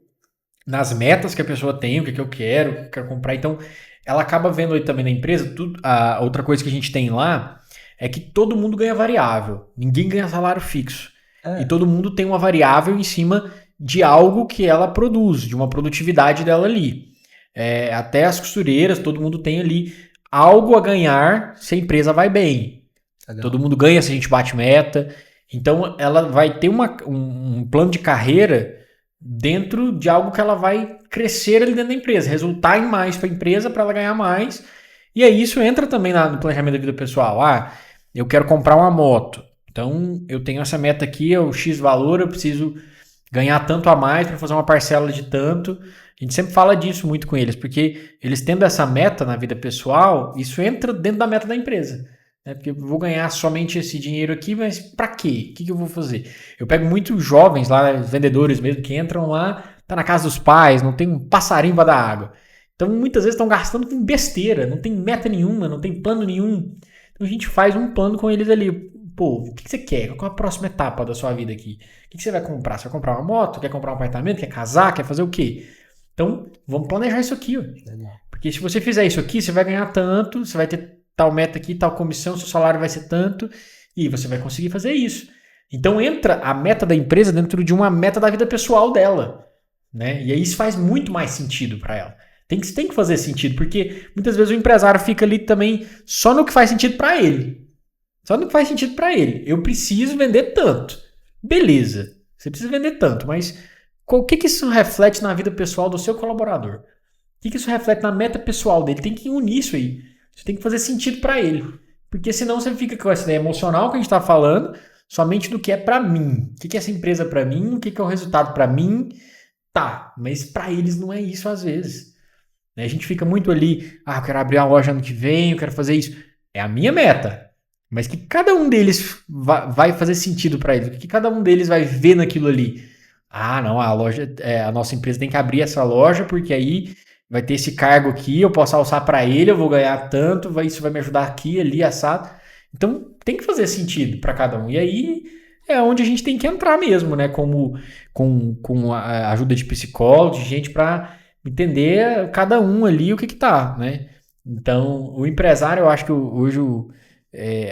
Speaker 2: nas metas que a pessoa tem, o que eu quero, o que eu quero comprar. Então ela acaba vendo aí também na empresa, a outra coisa que a gente tem lá é que todo mundo ganha variável, ninguém ganha salário fixo. E todo mundo tem uma variável em cima de algo que ela produz, de uma produtividade dela ali. Até as costureiras, todo mundo tem ali algo a ganhar se a empresa vai bem. Legal. Todo mundo ganha se a gente bate meta. Então ela vai ter um plano de carreira dentro de algo que ela vai crescer ali dentro da empresa, resultar em mais para a empresa, para ela ganhar mais. E aí isso entra também no planejamento da vida pessoal. Eu quero comprar uma moto. Então eu tenho essa meta aqui, é o X valor, eu preciso ganhar tanto a mais para fazer uma parcela de tanto. A gente sempre fala disso muito com eles, porque eles tendo essa meta na vida pessoal, isso entra dentro da meta da empresa. Porque eu vou ganhar somente esse dinheiro aqui, mas para quê? O que eu vou fazer? Eu pego muitos jovens lá, vendedores mesmo, que entram lá, tá na casa dos pais, não tem um passarinho para dar água. Então muitas vezes estão gastando com besteira, não tem meta nenhuma, não tem plano nenhum. Então a gente faz um plano com eles ali. Pô, o que você quer? Qual é a próxima etapa da sua vida aqui? O que você vai comprar? Você vai comprar uma moto? Quer comprar um apartamento? Quer casar? Quer fazer o quê? Então vamos planejar isso aqui. Porque se você fizer isso aqui, você vai ganhar tanto, você vai ter tal meta aqui, tal comissão, seu salário vai ser tanto, e você vai conseguir fazer isso. Então entra a meta da empresa dentro de uma meta da vida pessoal dela, né? E aí isso faz muito mais sentido para ela. Tem que fazer sentido, porque muitas vezes o empresário fica ali também só no que faz sentido para ele. Só no que faz sentido para ele. Eu preciso vender tanto. Beleza, você precisa vender tanto, mas o que isso reflete na vida pessoal do seu colaborador? O que isso reflete na meta pessoal dele? Tem que unir isso aí. Isso tem que fazer sentido para ele. Porque senão você fica com essa ideia emocional que a gente está falando, somente do que é para mim. O que é essa empresa para mim? O que é o resultado para mim? Tá, mas para eles não é isso às vezes. A gente fica muito ali, eu quero abrir uma loja ano que vem, eu quero fazer isso. É a minha meta. Mas que cada um deles vai fazer sentido para eles. O que cada um deles vai ver naquilo ali. Não, a nossa empresa tem que abrir essa loja, porque aí vai ter esse cargo aqui, eu posso alçar para ele, eu vou ganhar tanto, isso vai me ajudar aqui, ali, assado. Então, tem que fazer sentido para cada um. E aí é onde a gente tem que entrar mesmo, né? Como com a ajuda de psicólogo, de gente para entender cada um ali o que tá, né? Então, o empresário, eu acho que hoje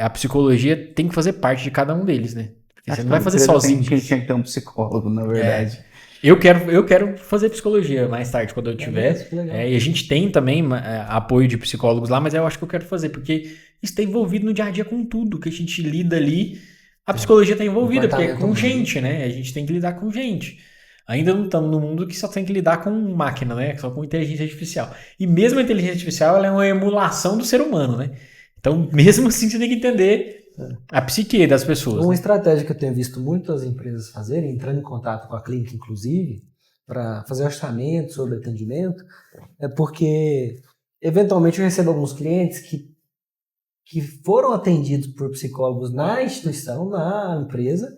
Speaker 2: a psicologia tem que fazer parte de cada um deles, né? Porque você não vai fazer sozinho.
Speaker 1: Tinha que ter um psicólogo, na verdade.
Speaker 2: Eu quero fazer psicologia mais tarde, quando eu tiver. E a gente tem também apoio de psicólogos lá, mas eu acho que eu quero fazer, porque isso está envolvido no dia a dia com tudo que a gente lida ali. A psicologia está envolvida, porque é com gente, né? A gente tem que lidar com gente. Ainda não estamos no mundo que só tem que lidar com máquina, né? Só com inteligência artificial. E mesmo a inteligência artificial, ela é uma emulação do ser humano, né? Então, mesmo assim, você tem que entender a psique das pessoas.
Speaker 3: Uma estratégia que eu tenho visto muitas empresas fazerem, entrando em contato com a clínica, inclusive, para fazer orçamento sobre atendimento, é porque, eventualmente, eu recebo alguns clientes que que foram atendidos por psicólogos na instituição, na empresa,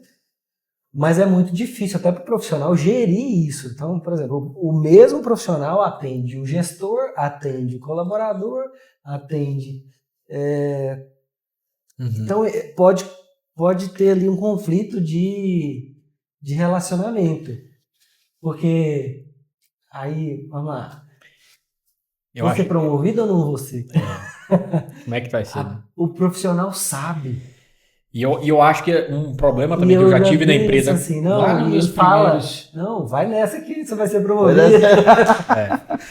Speaker 3: mas é muito difícil até para o profissional gerir isso. Então, por exemplo, o mesmo profissional atende o gestor, atende o colaborador, atende... Então, pode ter ali um conflito de relacionamento. Porque, aí, vamos lá. Vou ser promovido ou não vou ser?
Speaker 2: Como é que vai ser?
Speaker 3: O profissional sabe.
Speaker 2: E eu acho que um problema também que eu já tive na empresa.
Speaker 3: Assim,
Speaker 2: lá nos meus primeiros...
Speaker 3: não, vai nessa que você vai ser promovido.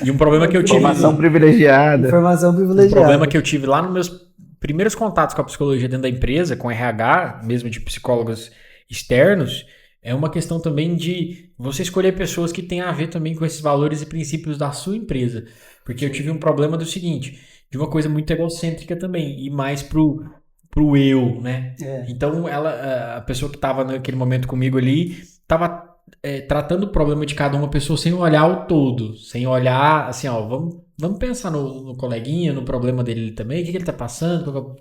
Speaker 2: E um problema que eu tive...
Speaker 1: Informação privilegiada.
Speaker 2: Um problema que eu tive lá nos meus primeiros contatos com a psicologia dentro da empresa, com RH, mesmo de psicólogos externos, é uma questão também de você escolher pessoas que têm a ver também com esses valores e princípios da sua empresa. Porque eu tive um problema do seguinte, de uma coisa muito egocêntrica também, e mais pro eu, né? Então, a pessoa que estava naquele momento comigo ali, estava tratando o problema de cada uma pessoa sem olhar o todo, sem olhar assim, ó, vamos pensar no coleguinha, no problema dele também, o que ele tá passando,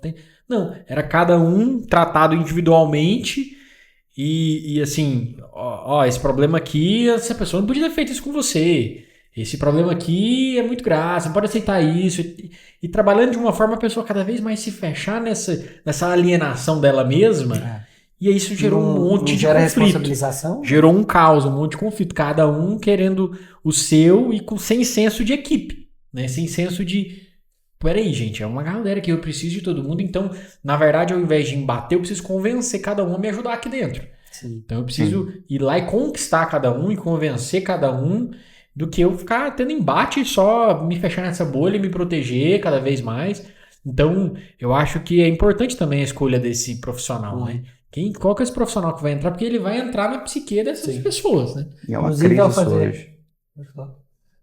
Speaker 2: não, era cada um tratado individualmente e assim, ó, esse problema aqui, essa pessoa não podia ter feito isso com você. Esse problema aqui é muito grave, você não pode aceitar isso. E trabalhando de uma forma a pessoa cada vez mais se fechar nessa alienação dela mesma. E aí isso gerou um monte de conflito. Gerou um caos, um monte de conflito. Cada um querendo o seu e sem senso de equipe. Né? Sem senso de... Peraí, gente, é uma galera que eu preciso de todo mundo. Então, na verdade, ao invés de embater, eu preciso convencer cada um a me ajudar aqui dentro. Sim. Então eu preciso ir lá e conquistar cada um e convencer cada um, do que eu ficar tendo embate e só me fechar nessa bolha e me proteger cada vez mais. Então, eu acho que é importante também a escolha desse profissional, né? Qual que é esse profissional que vai entrar? Porque ele vai entrar na psique dessas pessoas, né?
Speaker 1: E é uma crise hoje. Pode falar.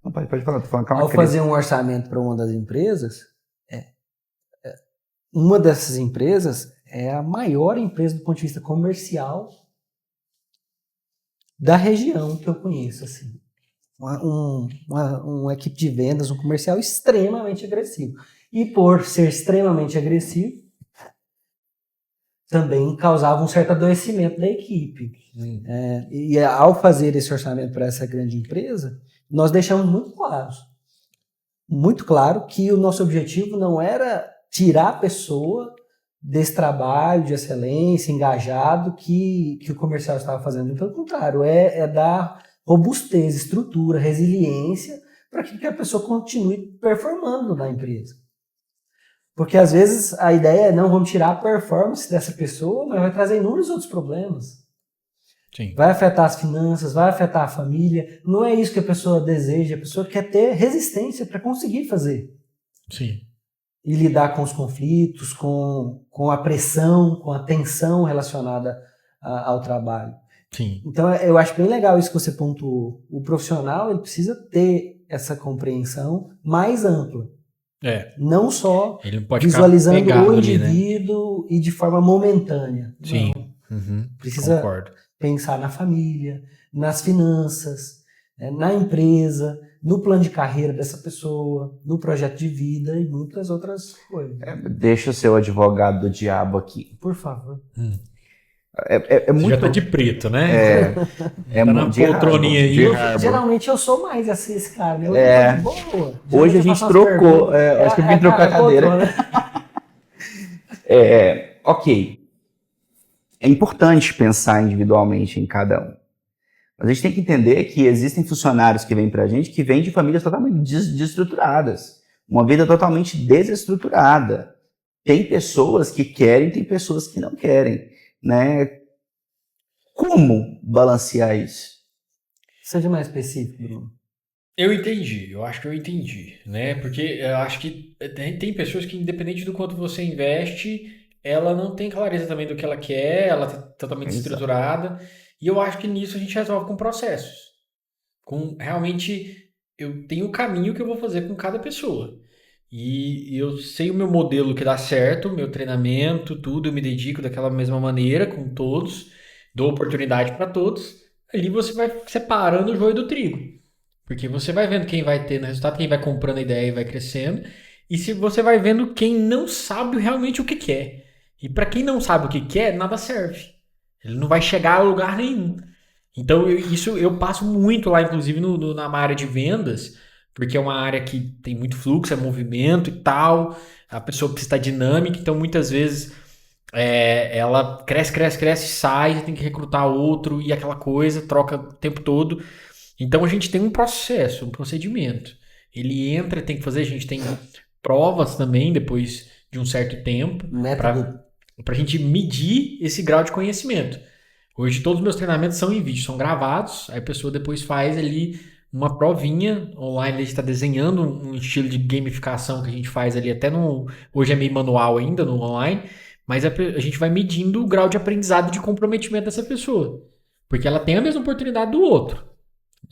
Speaker 1: Não, pode falar. Tô falando que é uma
Speaker 3: ao fazer um orçamento para uma das empresas, uma dessas empresas é a maior empresa do ponto de vista comercial da região que eu conheço, assim. Uma equipe de vendas, um comercial extremamente agressivo. E por ser extremamente agressivo, também causava um certo adoecimento da equipe. E ao fazer esse orçamento para essa grande empresa, nós deixamos muito claro que o nosso objetivo não era tirar a pessoa desse trabalho de excelência, engajado, que o comercial estava fazendo. Pelo contrário, é dar robustez, estrutura, resiliência, para que a pessoa continue performando na empresa. Porque às vezes a ideia é não vamos tirar a performance dessa pessoa, mas vai trazer inúmeros outros problemas.
Speaker 2: Sim.
Speaker 3: Vai afetar as finanças, vai afetar a família. Não é isso que a pessoa deseja, a pessoa quer ter resistência para conseguir fazer.
Speaker 2: Sim.
Speaker 3: E lidar com os conflitos, com a pressão, com a tensão relacionada ao trabalho.
Speaker 2: Sim.
Speaker 3: Então, eu acho bem legal isso que você pontuou. O profissional ele precisa ter essa compreensão mais ampla. Não só
Speaker 2: ele pode
Speaker 3: visualizando o indivíduo ali, né? E de forma momentânea.
Speaker 2: Sim.
Speaker 3: Precisa
Speaker 2: Concordo.
Speaker 3: Pensar na família, nas finanças, na empresa, no plano de carreira dessa pessoa, no projeto de vida e muitas outras coisas.
Speaker 1: Deixa eu ser o advogado do diabo aqui.
Speaker 3: Por favor.
Speaker 1: É muito...
Speaker 2: Você já tá de preto, né?
Speaker 1: Tá
Speaker 2: na poltroninha aí.
Speaker 3: Geralmente eu sou mais assim, esse cara.
Speaker 1: Boa. Hoje a gente trocou. Acho que eu vim trocar a cadeira. Ok. É importante pensar individualmente em cada um. Mas a gente tem que entender que existem funcionários que vêm pra gente que vêm de famílias totalmente desestruturadas. Uma vida totalmente desestruturada. Tem pessoas que querem, tem pessoas que não querem. Né? Como balancear isso?
Speaker 3: Seja mais específico, Bruno.
Speaker 2: Eu acho que eu entendi, né? Porque eu acho que tem pessoas que, independente do quanto você investe, ela não tem clareza também do que ela quer, ela tá totalmente estruturada, e eu acho que nisso a gente resolve com processos. Realmente, eu tenho o caminho que eu vou fazer com cada pessoa. E eu sei o meu modelo que dá certo, meu treinamento, tudo, eu me dedico daquela mesma maneira com todos, dou oportunidade para todos. Ali você vai separando o joio do trigo. Porque você vai vendo quem vai ter no resultado, quem vai comprando a ideia e vai crescendo. E se você vai vendo quem não sabe realmente o que quer. E para quem não sabe o que quer, nada serve. Ele não vai chegar a lugar nenhum. Então, isso eu passo muito lá, inclusive na área de vendas, porque é uma área que tem muito fluxo, é movimento e tal, a pessoa precisa estar dinâmica, então muitas vezes ela cresce, sai, você tem que recrutar outro e aquela coisa, troca o tempo todo. Então, a gente tem um processo, um procedimento. Ele entra, tem que fazer, a gente tem provas também, depois de um certo tempo, para a gente medir esse grau de conhecimento. Hoje todos os meus treinamentos são em vídeo, são gravados, aí a pessoa depois faz ali uma provinha online, a gente está desenhando um estilo de gamificação que a gente faz ali, hoje é meio manual ainda no online, mas a gente vai medindo o grau de aprendizado e de comprometimento dessa pessoa, porque ela tem a mesma oportunidade do outro,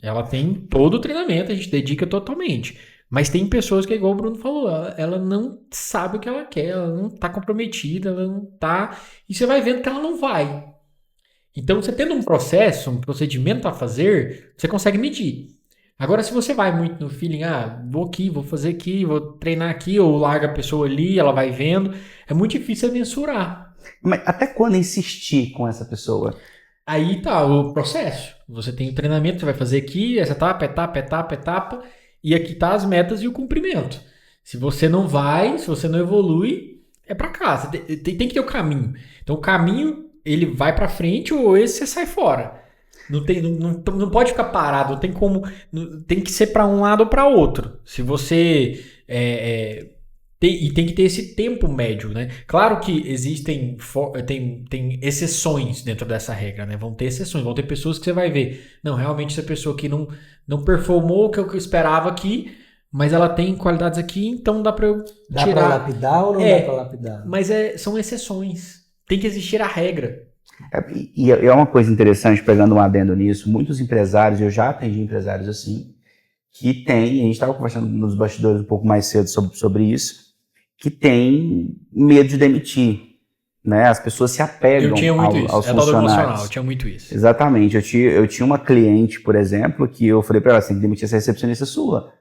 Speaker 2: ela tem todo o treinamento, a gente dedica totalmente, mas tem pessoas que, igual o Bruno falou, ela não sabe o que ela quer, ela não está comprometida, ela não está, e você vai vendo que ela não vai. Então, você tendo um processo, um procedimento a fazer, você consegue medir. Agora, se você vai muito no feeling, vou aqui, vou fazer aqui, vou treinar aqui, ou larga a pessoa ali, ela vai vendo, é muito difícil mensurar.
Speaker 1: Mas até quando insistir com essa pessoa?
Speaker 2: Aí tá o processo. Você tem o treinamento, você vai fazer aqui, essa etapa, e aqui tá as metas e o cumprimento. Se você não vai, se você não evolui, é pra cá. Você tem que ter o caminho. Então, o caminho ele vai pra frente ou esse você sai fora. Não pode ficar parado, não tem como. Tem que ser para um lado ou para outro. Se você. E tem que ter esse tempo médio, né? Claro que existem. Tem exceções dentro dessa regra, né? Vão ter exceções, vão ter pessoas que você vai ver. Não, realmente essa pessoa que não performou o que eu esperava aqui, mas ela tem qualidades aqui, então dá para eu tirar.
Speaker 3: Dá para lapidar ou não dá para lapidar?
Speaker 2: Mas são exceções. Tem que existir a regra.
Speaker 1: E é uma coisa interessante, pegando um adendo nisso, muitos empresários, eu já atendi empresários assim, que tem, a gente estava conversando nos bastidores um pouco mais cedo sobre isso, que tem medo de demitir, né? As pessoas se apegam aos funcionários.
Speaker 2: Eu tinha muito isso.
Speaker 1: Exatamente. Eu tinha uma cliente, por exemplo, que eu falei para ela, você tem que demitir essa recepcionista sua.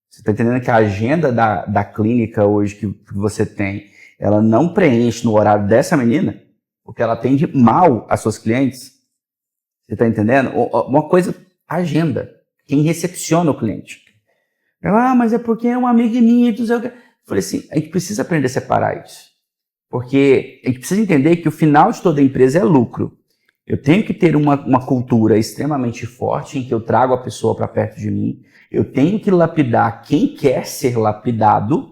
Speaker 1: Você está entendendo que a agenda da clínica hoje que você tem, ela não preenche no horário dessa menina, porque ela atende mal as suas clientes. Você está entendendo? Uma coisa, agenda. Quem recepciona o cliente. Ela, mas é porque é uma amiga minha. Eu falei assim, a gente precisa aprender a separar isso. Porque a gente precisa entender que o final de toda empresa é lucro. Eu tenho que ter uma cultura extremamente forte em que eu trago a pessoa para perto de mim. Eu tenho que lapidar quem quer ser lapidado.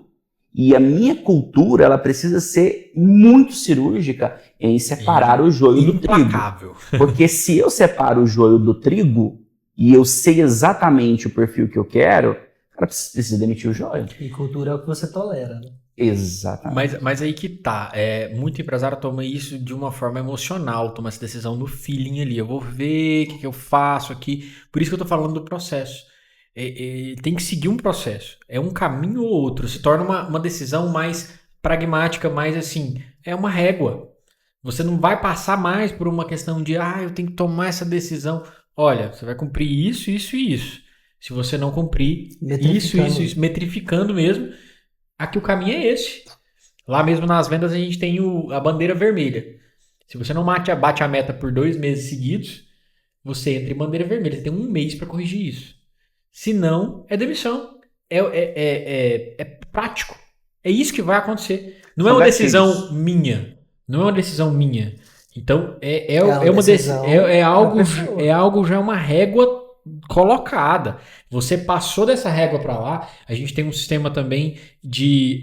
Speaker 1: E a minha cultura, ela precisa ser muito cirúrgica em separar o joio do trigo. Porque se eu separo o joio do trigo e eu sei exatamente o perfil que eu quero, ela precisa demitir o joio.
Speaker 3: E cultura é o que você tolera, né?
Speaker 1: Exatamente.
Speaker 2: Mas aí que tá. Muito empresário toma isso de uma forma emocional, toma essa decisão no feeling ali. Eu vou ver o que eu faço aqui. Por isso que eu tô falando do processo. Tem que seguir um processo. É um caminho ou outro. Se torna uma decisão mais pragmática, mais assim, é uma régua. Você não vai passar mais por uma questão de eu tenho que tomar essa decisão. Olha, você vai cumprir isso, isso e isso. Se você não cumprir isso, metrificando mesmo, aqui o caminho é esse. Lá mesmo nas vendas a gente tem a bandeira vermelha. Se você não bate a meta por 2 meses seguidos, você entra em bandeira vermelha. Você tem 1 mês para corrigir isso. Se não, é demissão. É prático. É isso que vai acontecer. Não é uma decisão minha. Não é uma decisão minha. Então, algo já é uma régua colocada. Você passou dessa régua para lá. A gente tem um sistema também de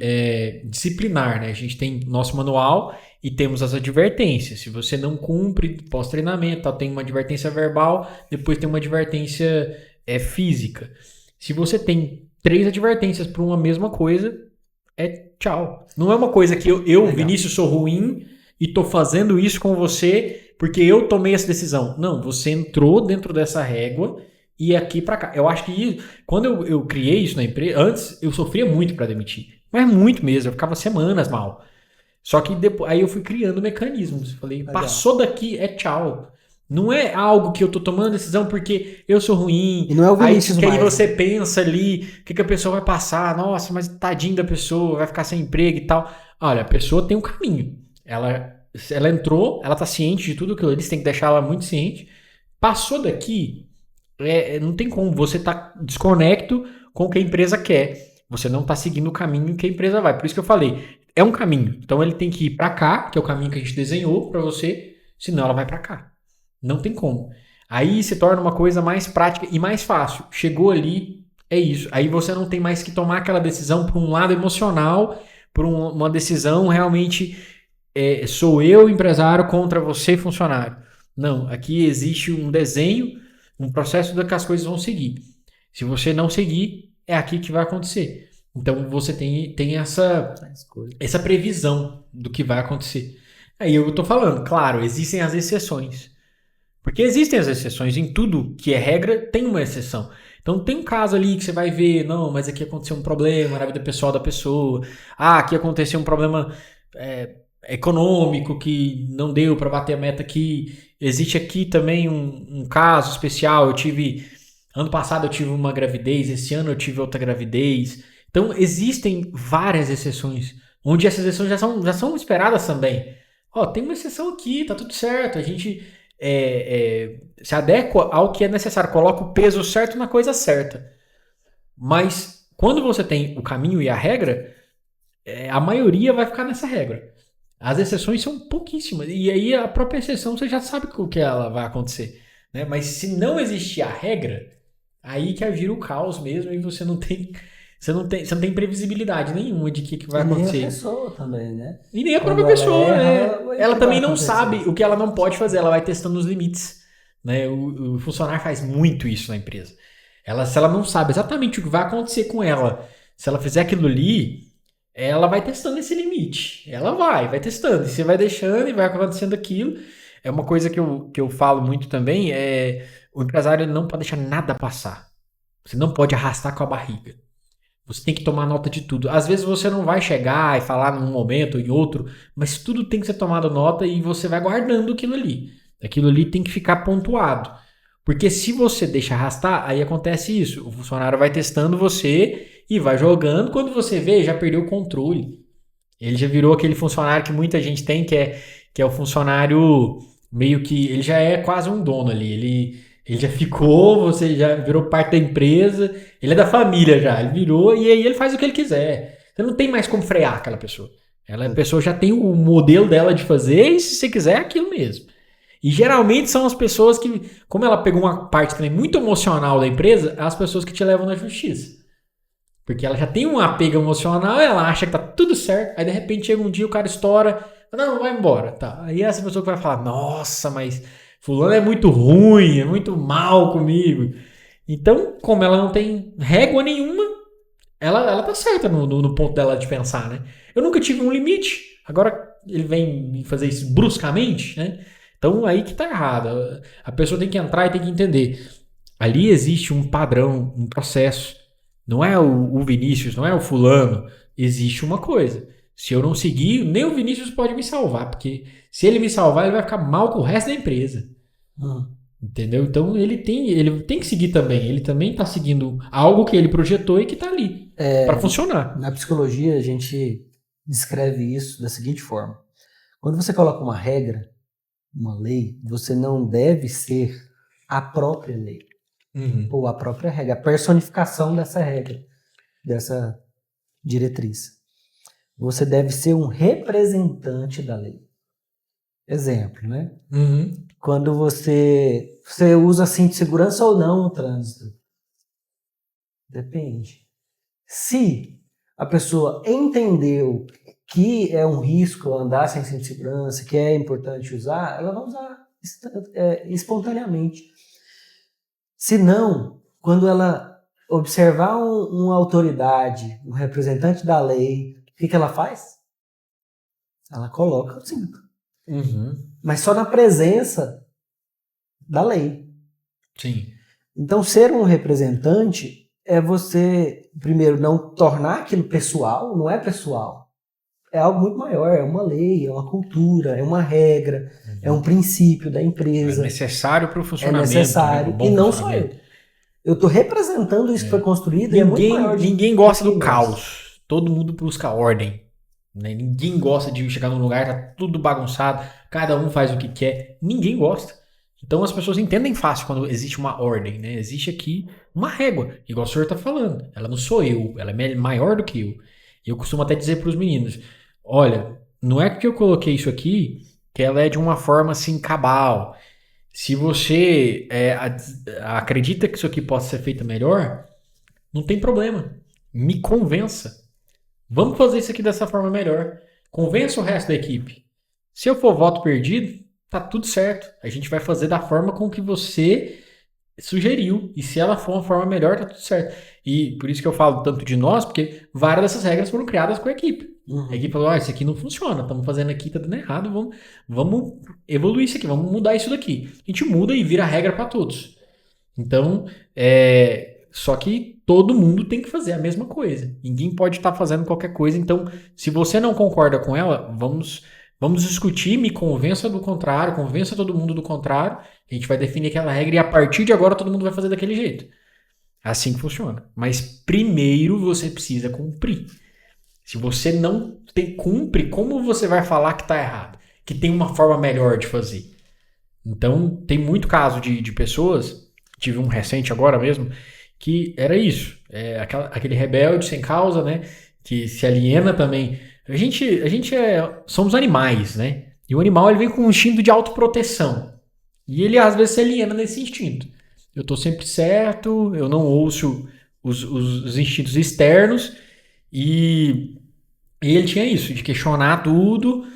Speaker 2: disciplinar, né? A gente tem nosso manual e temos as advertências. Se você não cumpre pós-treinamento, tem uma advertência verbal, depois tem uma advertência física. Se você tem 3 advertências por uma mesma coisa, tchau. Não é uma coisa que eu Vinícius, sou ruim e tô fazendo isso com você porque eu tomei essa decisão. Não, você entrou dentro dessa régua e aqui pra cá. Eu acho que quando eu criei isso na empresa, antes eu sofria muito para demitir. Mas muito mesmo, eu ficava semanas mal. Só que depois, aí eu fui criando mecanismos. Falei, passou daqui, tchau. Não é algo que eu tô tomando decisão porque eu sou ruim.
Speaker 3: E não é o Vinícius
Speaker 2: aí
Speaker 3: mais.
Speaker 2: você pensa ali, o que a pessoa vai passar? Nossa, mas tadinho da pessoa, vai ficar sem emprego e tal. Olha, a pessoa tem um caminho. Ela entrou, ela tá ciente de tudo aquilo, eles têm que deixar ela muito ciente. Passou daqui, não tem como, você tá desconecto com o que a empresa quer. Você não tá seguindo o caminho que a empresa vai. Por isso que eu falei, é um caminho. Então ele tem que ir pra cá, que é o caminho que a gente desenhou pra você, senão ela vai pra cá. Não tem como. Aí se torna uma coisa mais prática e mais fácil. Chegou ali, é isso. Aí você não tem mais que tomar aquela decisão por um lado emocional, por uma decisão realmente sou eu empresário contra você funcionário. Não, aqui existe um desenho, um processo que as coisas vão seguir. Se você não seguir, é aqui que vai acontecer. Então você tem essa previsão do que vai acontecer. Aí eu tô falando, claro, existem as exceções. Porque existem as exceções, em tudo que é regra tem uma exceção. Então tem um caso ali que você vai ver, não, mas aqui aconteceu um problema na vida pessoal da pessoa. Aqui aconteceu um problema econômico que não deu para bater a meta aqui. Existe aqui também um caso especial. Ano passado eu tive uma gravidez, esse ano eu tive outra gravidez. Então existem várias exceções, onde essas exceções já são esperadas também. Tem uma exceção aqui, tá tudo certo, a gente se adequa ao que é necessário, coloca o peso certo na coisa certa. Mas quando você tem o caminho e a regra, a maioria vai ficar nessa regra. As exceções são pouquíssimas, e aí a própria exceção você já sabe o que ela vai acontecer, né? Mas se não existir a regra, aí que vira o caos mesmo, e você não tem previsibilidade nenhuma de que vai acontecer.
Speaker 3: E nem a pessoa também, né?
Speaker 2: E nem a própria pessoa, ela também não sabe o que ela não pode fazer, ela vai testando os limites, né? O funcionário faz muito isso na empresa. Se ela não sabe exatamente o que vai acontecer com ela, se ela fizer aquilo ali, ela vai testando esse limite. Ela vai testando, e você vai deixando e vai acontecendo aquilo. É uma coisa que eu falo muito também, o empresário ele não pode deixar nada passar. Você não pode arrastar com a barriga. Você tem que tomar nota de tudo. Às vezes você não vai chegar e falar num momento ou em outro, mas tudo tem que ser tomado nota e você vai guardando aquilo ali. Aquilo ali tem que ficar pontuado. Porque se você deixa arrastar, aí acontece isso. O funcionário vai testando você e vai jogando. Quando você vê, já perdeu o controle. Ele já virou aquele funcionário que muita gente tem, que é o funcionário meio que... Ele já é quase um dono ali. Ele já ficou, você já virou parte da empresa, ele é da família já, ele virou e aí ele faz o que ele quiser. Você não tem mais como frear aquela pessoa. A pessoa já tem o modelo dela de fazer e se você quiser é aquilo mesmo. E geralmente são as pessoas que, como ela pegou uma parte também muito emocional da empresa, as pessoas que te levam na justiça. Porque ela já tem um apego emocional, ela acha que tá tudo certo, aí de repente chega um dia o cara estoura, não, vai embora. Tá. Aí essa pessoa que vai falar, nossa, mas fulano é muito ruim, é muito mal comigo. Então, como ela não tem régua nenhuma, ela tá certa no ponto dela de pensar, né? Eu nunca tive um limite, agora ele vem me fazer isso bruscamente, né? Então, aí que tá errado. A pessoa tem que entrar e tem que entender. Ali existe um padrão, um processo. Não é o Vinícius, não é o fulano. Existe uma coisa. Se eu não seguir, nem o Vinícius pode me salvar, porque se ele me salvar, ele vai ficar mal com o resto da empresa. Entendeu? Então ele tem que seguir também. Ele também está seguindo algo que ele projetou e que está ali para funcionar.
Speaker 3: Na psicologia, a gente descreve isso da seguinte forma: quando você coloca uma regra, uma lei, você não deve ser a própria lei ou a própria regra, a personificação dessa regra, dessa diretriz. Você deve ser um representante da lei. Exemplo, né? Quando você usa cinto de segurança ou não no trânsito. Depende. Se a pessoa entendeu que é um risco andar sem cinto de segurança, que é importante usar, ela vai usar espontaneamente. Se não, quando ela observar uma autoridade, um representante da lei, o que ela faz? Ela coloca o cinto. Mas só na presença da lei.
Speaker 2: Sim.
Speaker 3: Então, ser um representante é você, primeiro, não tornar aquilo pessoal, não é pessoal. É algo muito maior, é uma lei, é uma cultura, é uma regra, é um princípio da
Speaker 2: É
Speaker 3: empresa,
Speaker 2: necessário para o
Speaker 3: é
Speaker 2: funcionamento.
Speaker 3: necessário,
Speaker 2: né?
Speaker 3: e não só eu. Eu estou representando isso que foi construído e é muito maior.
Speaker 2: Ninguém gosta do
Speaker 3: ninguém
Speaker 2: caos. Todo mundo busca ordem. Né? Ninguém gosta de chegar num lugar, tá tudo bagunçado, cada um faz o que quer. Ninguém gosta. Então as pessoas entendem fácil quando existe uma ordem, né? Existe aqui uma régua, igual o senhor está falando. Ela não sou eu, ela é maior do que eu. E eu costumo até dizer para os meninos, olha, não é que eu coloquei isso aqui que ela é de uma forma assim cabal. Se você acredita que isso aqui possa ser feito melhor, não tem problema. Me convença. Vamos fazer isso aqui dessa forma melhor. Convença o resto da equipe. Se eu for voto perdido, tá tudo certo. A gente vai fazer da forma com que você sugeriu. E se ela for uma forma melhor, tá tudo certo. E por isso que eu falo tanto de nós, porque várias dessas regras foram criadas com a equipe.
Speaker 3: Uhum.
Speaker 2: A equipe falou, isso aqui não funciona, estamos fazendo aqui, tá dando errado, vamos evoluir isso aqui, vamos mudar isso daqui. A gente muda e vira regra para todos. Então, só que todo mundo tem que fazer a mesma coisa. Ninguém pode estar fazendo qualquer coisa. Então, se você não concorda com ela, vamos discutir, me convença do contrário, convença todo mundo do contrário. A gente vai definir aquela regra e a partir de agora todo mundo vai fazer daquele jeito. É assim que funciona. Mas primeiro você precisa cumprir. Se você não cumpre, como você vai falar que está errado? Que tem uma forma melhor de fazer. Então, tem muito caso de pessoas, tive um recente agora mesmo, que era isso. Aquele rebelde sem causa, né? Que se aliena também. A gente somos animais, né? E o animal ele vem com um instinto de autoproteção. E ele às vezes se aliena nesse instinto. Eu estou sempre certo, eu não ouço os instintos externos. E ele tinha isso, de questionar tudo,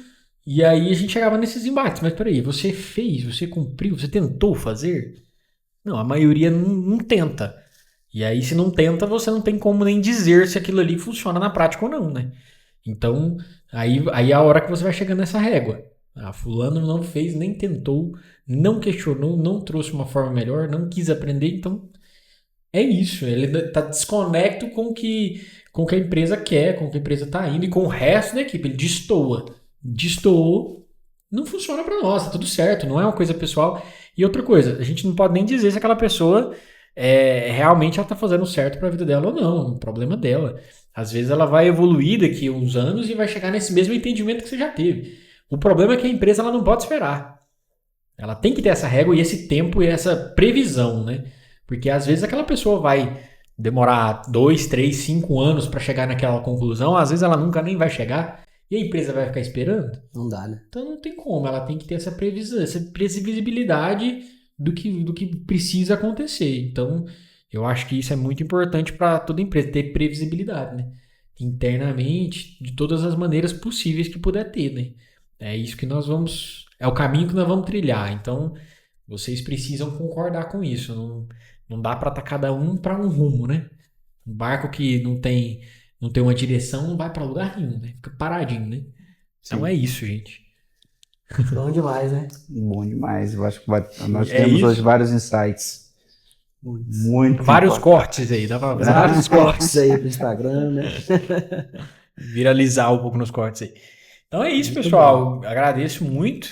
Speaker 2: e aí a gente chegava nesses embates. Mas peraí, você fez, você cumpriu, você tentou fazer? Não, a maioria não tenta. E aí se não tenta, você não tem como nem dizer se aquilo ali funciona na prática ou não, né? Então, aí é a hora que você vai chegando nessa régua. Fulano não fez, nem tentou, não questionou, não trouxe uma forma melhor, não quis aprender, então é isso. Ele está desconecto com o que a empresa quer, com o que a empresa está indo e com o resto da equipe. Ele destoou, não funciona para nós, tá tudo certo, não é uma coisa pessoal. E outra coisa, a gente não pode nem dizer se aquela pessoa realmente ela está fazendo certo para a vida dela ou não, é um problema dela. Às vezes ela vai evoluir daqui a uns anos e vai chegar nesse mesmo entendimento que você já teve. O problema é que a empresa ela não pode esperar. Ela tem que ter essa régua e esse tempo e essa previsão, né? Porque às vezes aquela pessoa vai demorar 2, 3, 5 anos para chegar naquela conclusão, às vezes ela nunca nem vai chegar e a empresa vai ficar esperando.
Speaker 3: Não dá, né?
Speaker 2: Então não tem como, ela tem que ter essa previsão, essa previsibilidade do que precisa acontecer. Então eu acho que isso é muito importante para toda empresa, ter previsibilidade, né? Internamente, de todas as maneiras possíveis que puder ter, né? É isso que nós vamos, é o caminho que nós vamos trilhar. Então vocês precisam concordar com isso. Não dá para estar cada um para um rumo, né? Um barco que não tem uma direção não vai para lugar nenhum, né? Fica paradinho, né? Então é isso, gente.
Speaker 3: Bom demais, né?
Speaker 1: Bom demais. Eu acho que nós temos hoje vários insights. Muito
Speaker 2: vários
Speaker 1: importante.
Speaker 2: Cortes aí, dá pra ver.
Speaker 3: Vários cortes aí pro Instagram, né?
Speaker 2: Viralizar um pouco nos cortes aí. Então é isso,
Speaker 3: Muito
Speaker 2: pessoal.
Speaker 3: bom.
Speaker 2: Agradeço muito.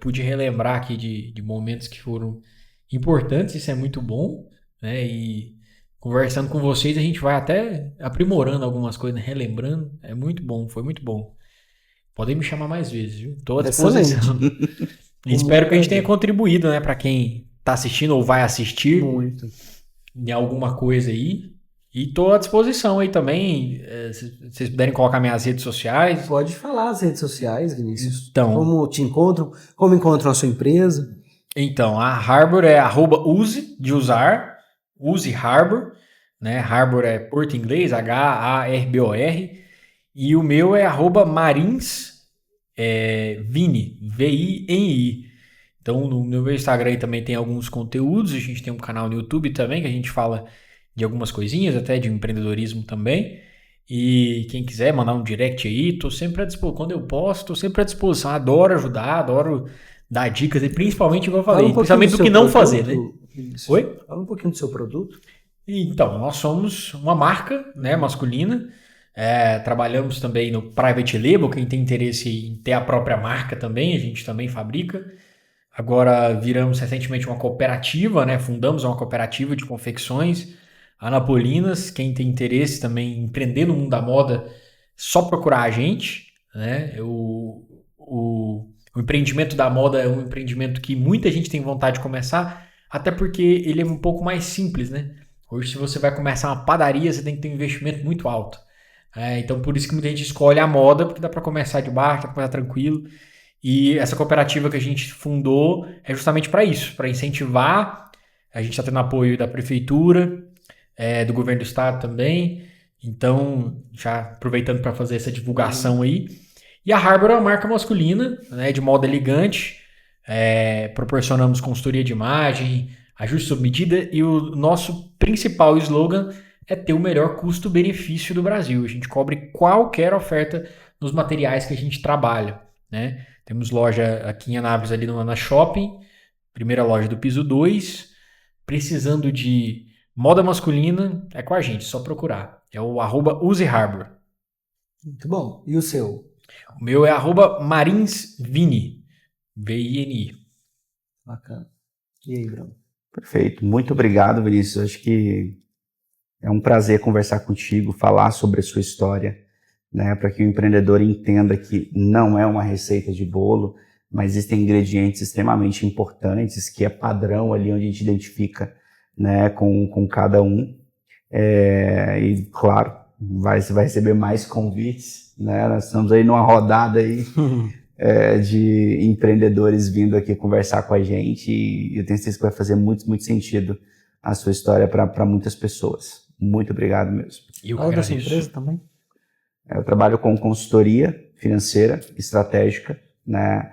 Speaker 2: Pude relembrar aqui de momentos que foram importantes, isso é muito bom, né? E conversando com vocês, a gente vai até aprimorando algumas coisas, né? Relembrando. É muito bom, foi muito bom. Podem me chamar mais vezes, viu? Estou à disposição. E espero que a gente tenha contribuído, né, para quem está assistindo ou vai assistir
Speaker 3: muito
Speaker 2: em alguma coisa aí. E estou à disposição aí também. Se vocês puderem colocar minhas redes sociais.
Speaker 3: Pode falar as redes sociais, Vinícius.
Speaker 2: Então,
Speaker 3: como te encontram, como encontram a sua empresa.
Speaker 2: Então, a Harbor é @use, de usar, use Harbor, né? Harbor é porto em inglês, HARBOR. E o meu é @marins, Vini, VINI. Então, no meu Instagram aí também tem alguns conteúdos. A gente tem um canal no YouTube também, que a gente fala de algumas coisinhas, até de empreendedorismo também. E quem quiser mandar um direct aí, tô sempre à disposição. Quando eu posso, tô sempre à disposição. Adoro ajudar, adoro dar dicas, e principalmente, igual eu falei, principalmente do que não fazer, né?
Speaker 3: Isso. Oi? Fala um pouquinho do seu produto.
Speaker 2: Então, nós somos uma marca, né, masculina, Trabalhamos também no Private Label, quem tem interesse em ter a própria marca também, a gente também fabrica. Agora viramos recentemente uma cooperativa, né? Fundamos uma cooperativa de confecções, Anapolinas. Quem tem interesse também em empreender no mundo da moda, só procurar a gente, né? O empreendimento da moda é um empreendimento que muita gente tem vontade de começar, até porque ele é um pouco mais simples, né? Hoje, se você vai começar uma padaria, você tem que ter um investimento muito alto. Então, por isso que muita gente escolhe a moda, porque dá para começar de baixo, dá para começar tranquilo. E essa cooperativa que a gente fundou é justamente para isso, para incentivar. A gente está tendo apoio da prefeitura, do governo do estado também. Então, já aproveitando para fazer essa divulgação aí. E a Harbor é uma marca masculina, né, de moda elegante. Proporcionamos consultoria de imagem, ajuste sob medida. E o nosso principal slogan é ter o melhor custo-benefício do Brasil. A gente cobre qualquer oferta nos materiais que a gente trabalha, né? Temos loja aqui em Anápolis, ali na Shopping, primeira loja do piso 2. Precisando de moda masculina, é com a gente, só procurar. É o @useharbor.
Speaker 3: Muito bom. E o seu?
Speaker 2: O meu é @marinsvini, VINI.
Speaker 3: Bacana. E aí, Bruno?
Speaker 1: Perfeito. Muito obrigado, Vinícius. Acho que é um prazer conversar contigo, falar sobre a sua história, né, para que o empreendedor entenda que não é uma receita de bolo, mas existem ingredientes extremamente importantes, que é padrão ali onde a gente identifica, né, com cada um. E, claro, você vai receber mais convites, né? Nós estamos aí numa rodada aí, de empreendedores vindo aqui conversar com a gente, e eu tenho certeza que vai fazer muito, muito sentido a sua história para muitas pessoas. Muito obrigado mesmo.
Speaker 3: Fala da sua empresa também.
Speaker 1: Eu trabalho com consultoria financeira, estratégica, né,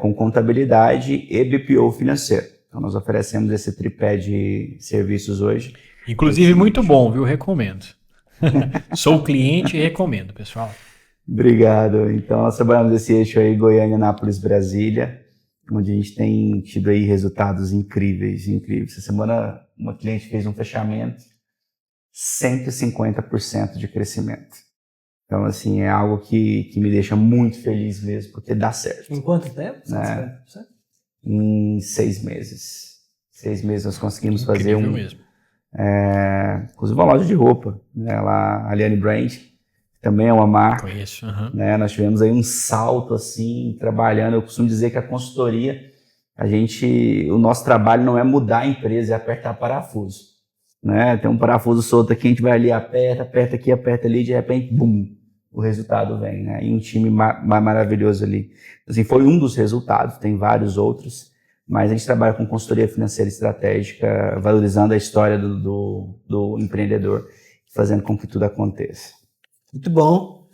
Speaker 1: com contabilidade e BPO financeiro. Então, nós oferecemos esse tripé de serviços hoje.
Speaker 2: Inclusive, muito bom, viu? Recomendo. Sou cliente e recomendo, pessoal.
Speaker 1: Obrigado. Então, nós trabalhamos esse eixo aí, Goiânia, Anápolis, Brasília, onde a gente tem tido aí resultados incríveis, incríveis. Essa semana, uma cliente fez um fechamento, 150% de crescimento. Então, assim, é algo que me deixa muito feliz mesmo, porque dá certo.
Speaker 3: Em quanto tempo? 150%?
Speaker 1: Em 6 meses. 6 meses nós conseguimos fazer
Speaker 2: mesmo.
Speaker 1: Inclusive uma loja de roupa, né? Lá, a Aliane Brand, também é uma marca.
Speaker 2: Conheço.
Speaker 1: Né? Nós tivemos aí um salto, assim, trabalhando. Eu costumo dizer que a consultoria, o nosso trabalho não é mudar a empresa, é apertar parafuso. Né? Tem um parafuso solto aqui, a gente vai ali, aperta aqui, aperta ali, de repente, bum, o resultado vem, né? E um time maravilhoso ali. Assim, foi um dos resultados, tem vários outros, mas a gente trabalha com consultoria financeira estratégica, valorizando a história do empreendedor, fazendo com que tudo aconteça.
Speaker 3: Muito bom.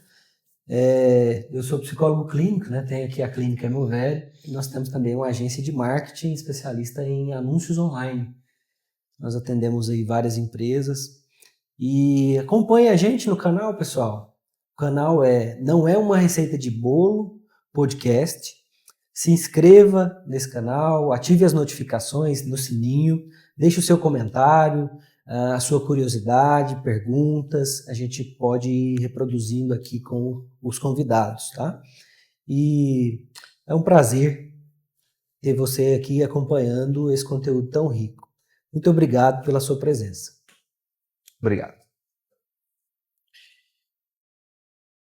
Speaker 3: Eu sou psicólogo clínico, né? Tenho aqui a Clínica Meu Velho, e nós temos também uma agência de marketing especialista em anúncios online. Nós atendemos aí várias empresas e acompanhe a gente no canal, pessoal. O canal Não É Uma Receita de Bolo podcast. Se inscreva nesse canal, ative as notificações no sininho, deixe o seu comentário, a sua curiosidade, perguntas. A gente pode ir reproduzindo aqui com os convidados, tá? E é um prazer ter você aqui acompanhando esse conteúdo tão rico. Muito obrigado pela sua presença.
Speaker 1: Obrigado.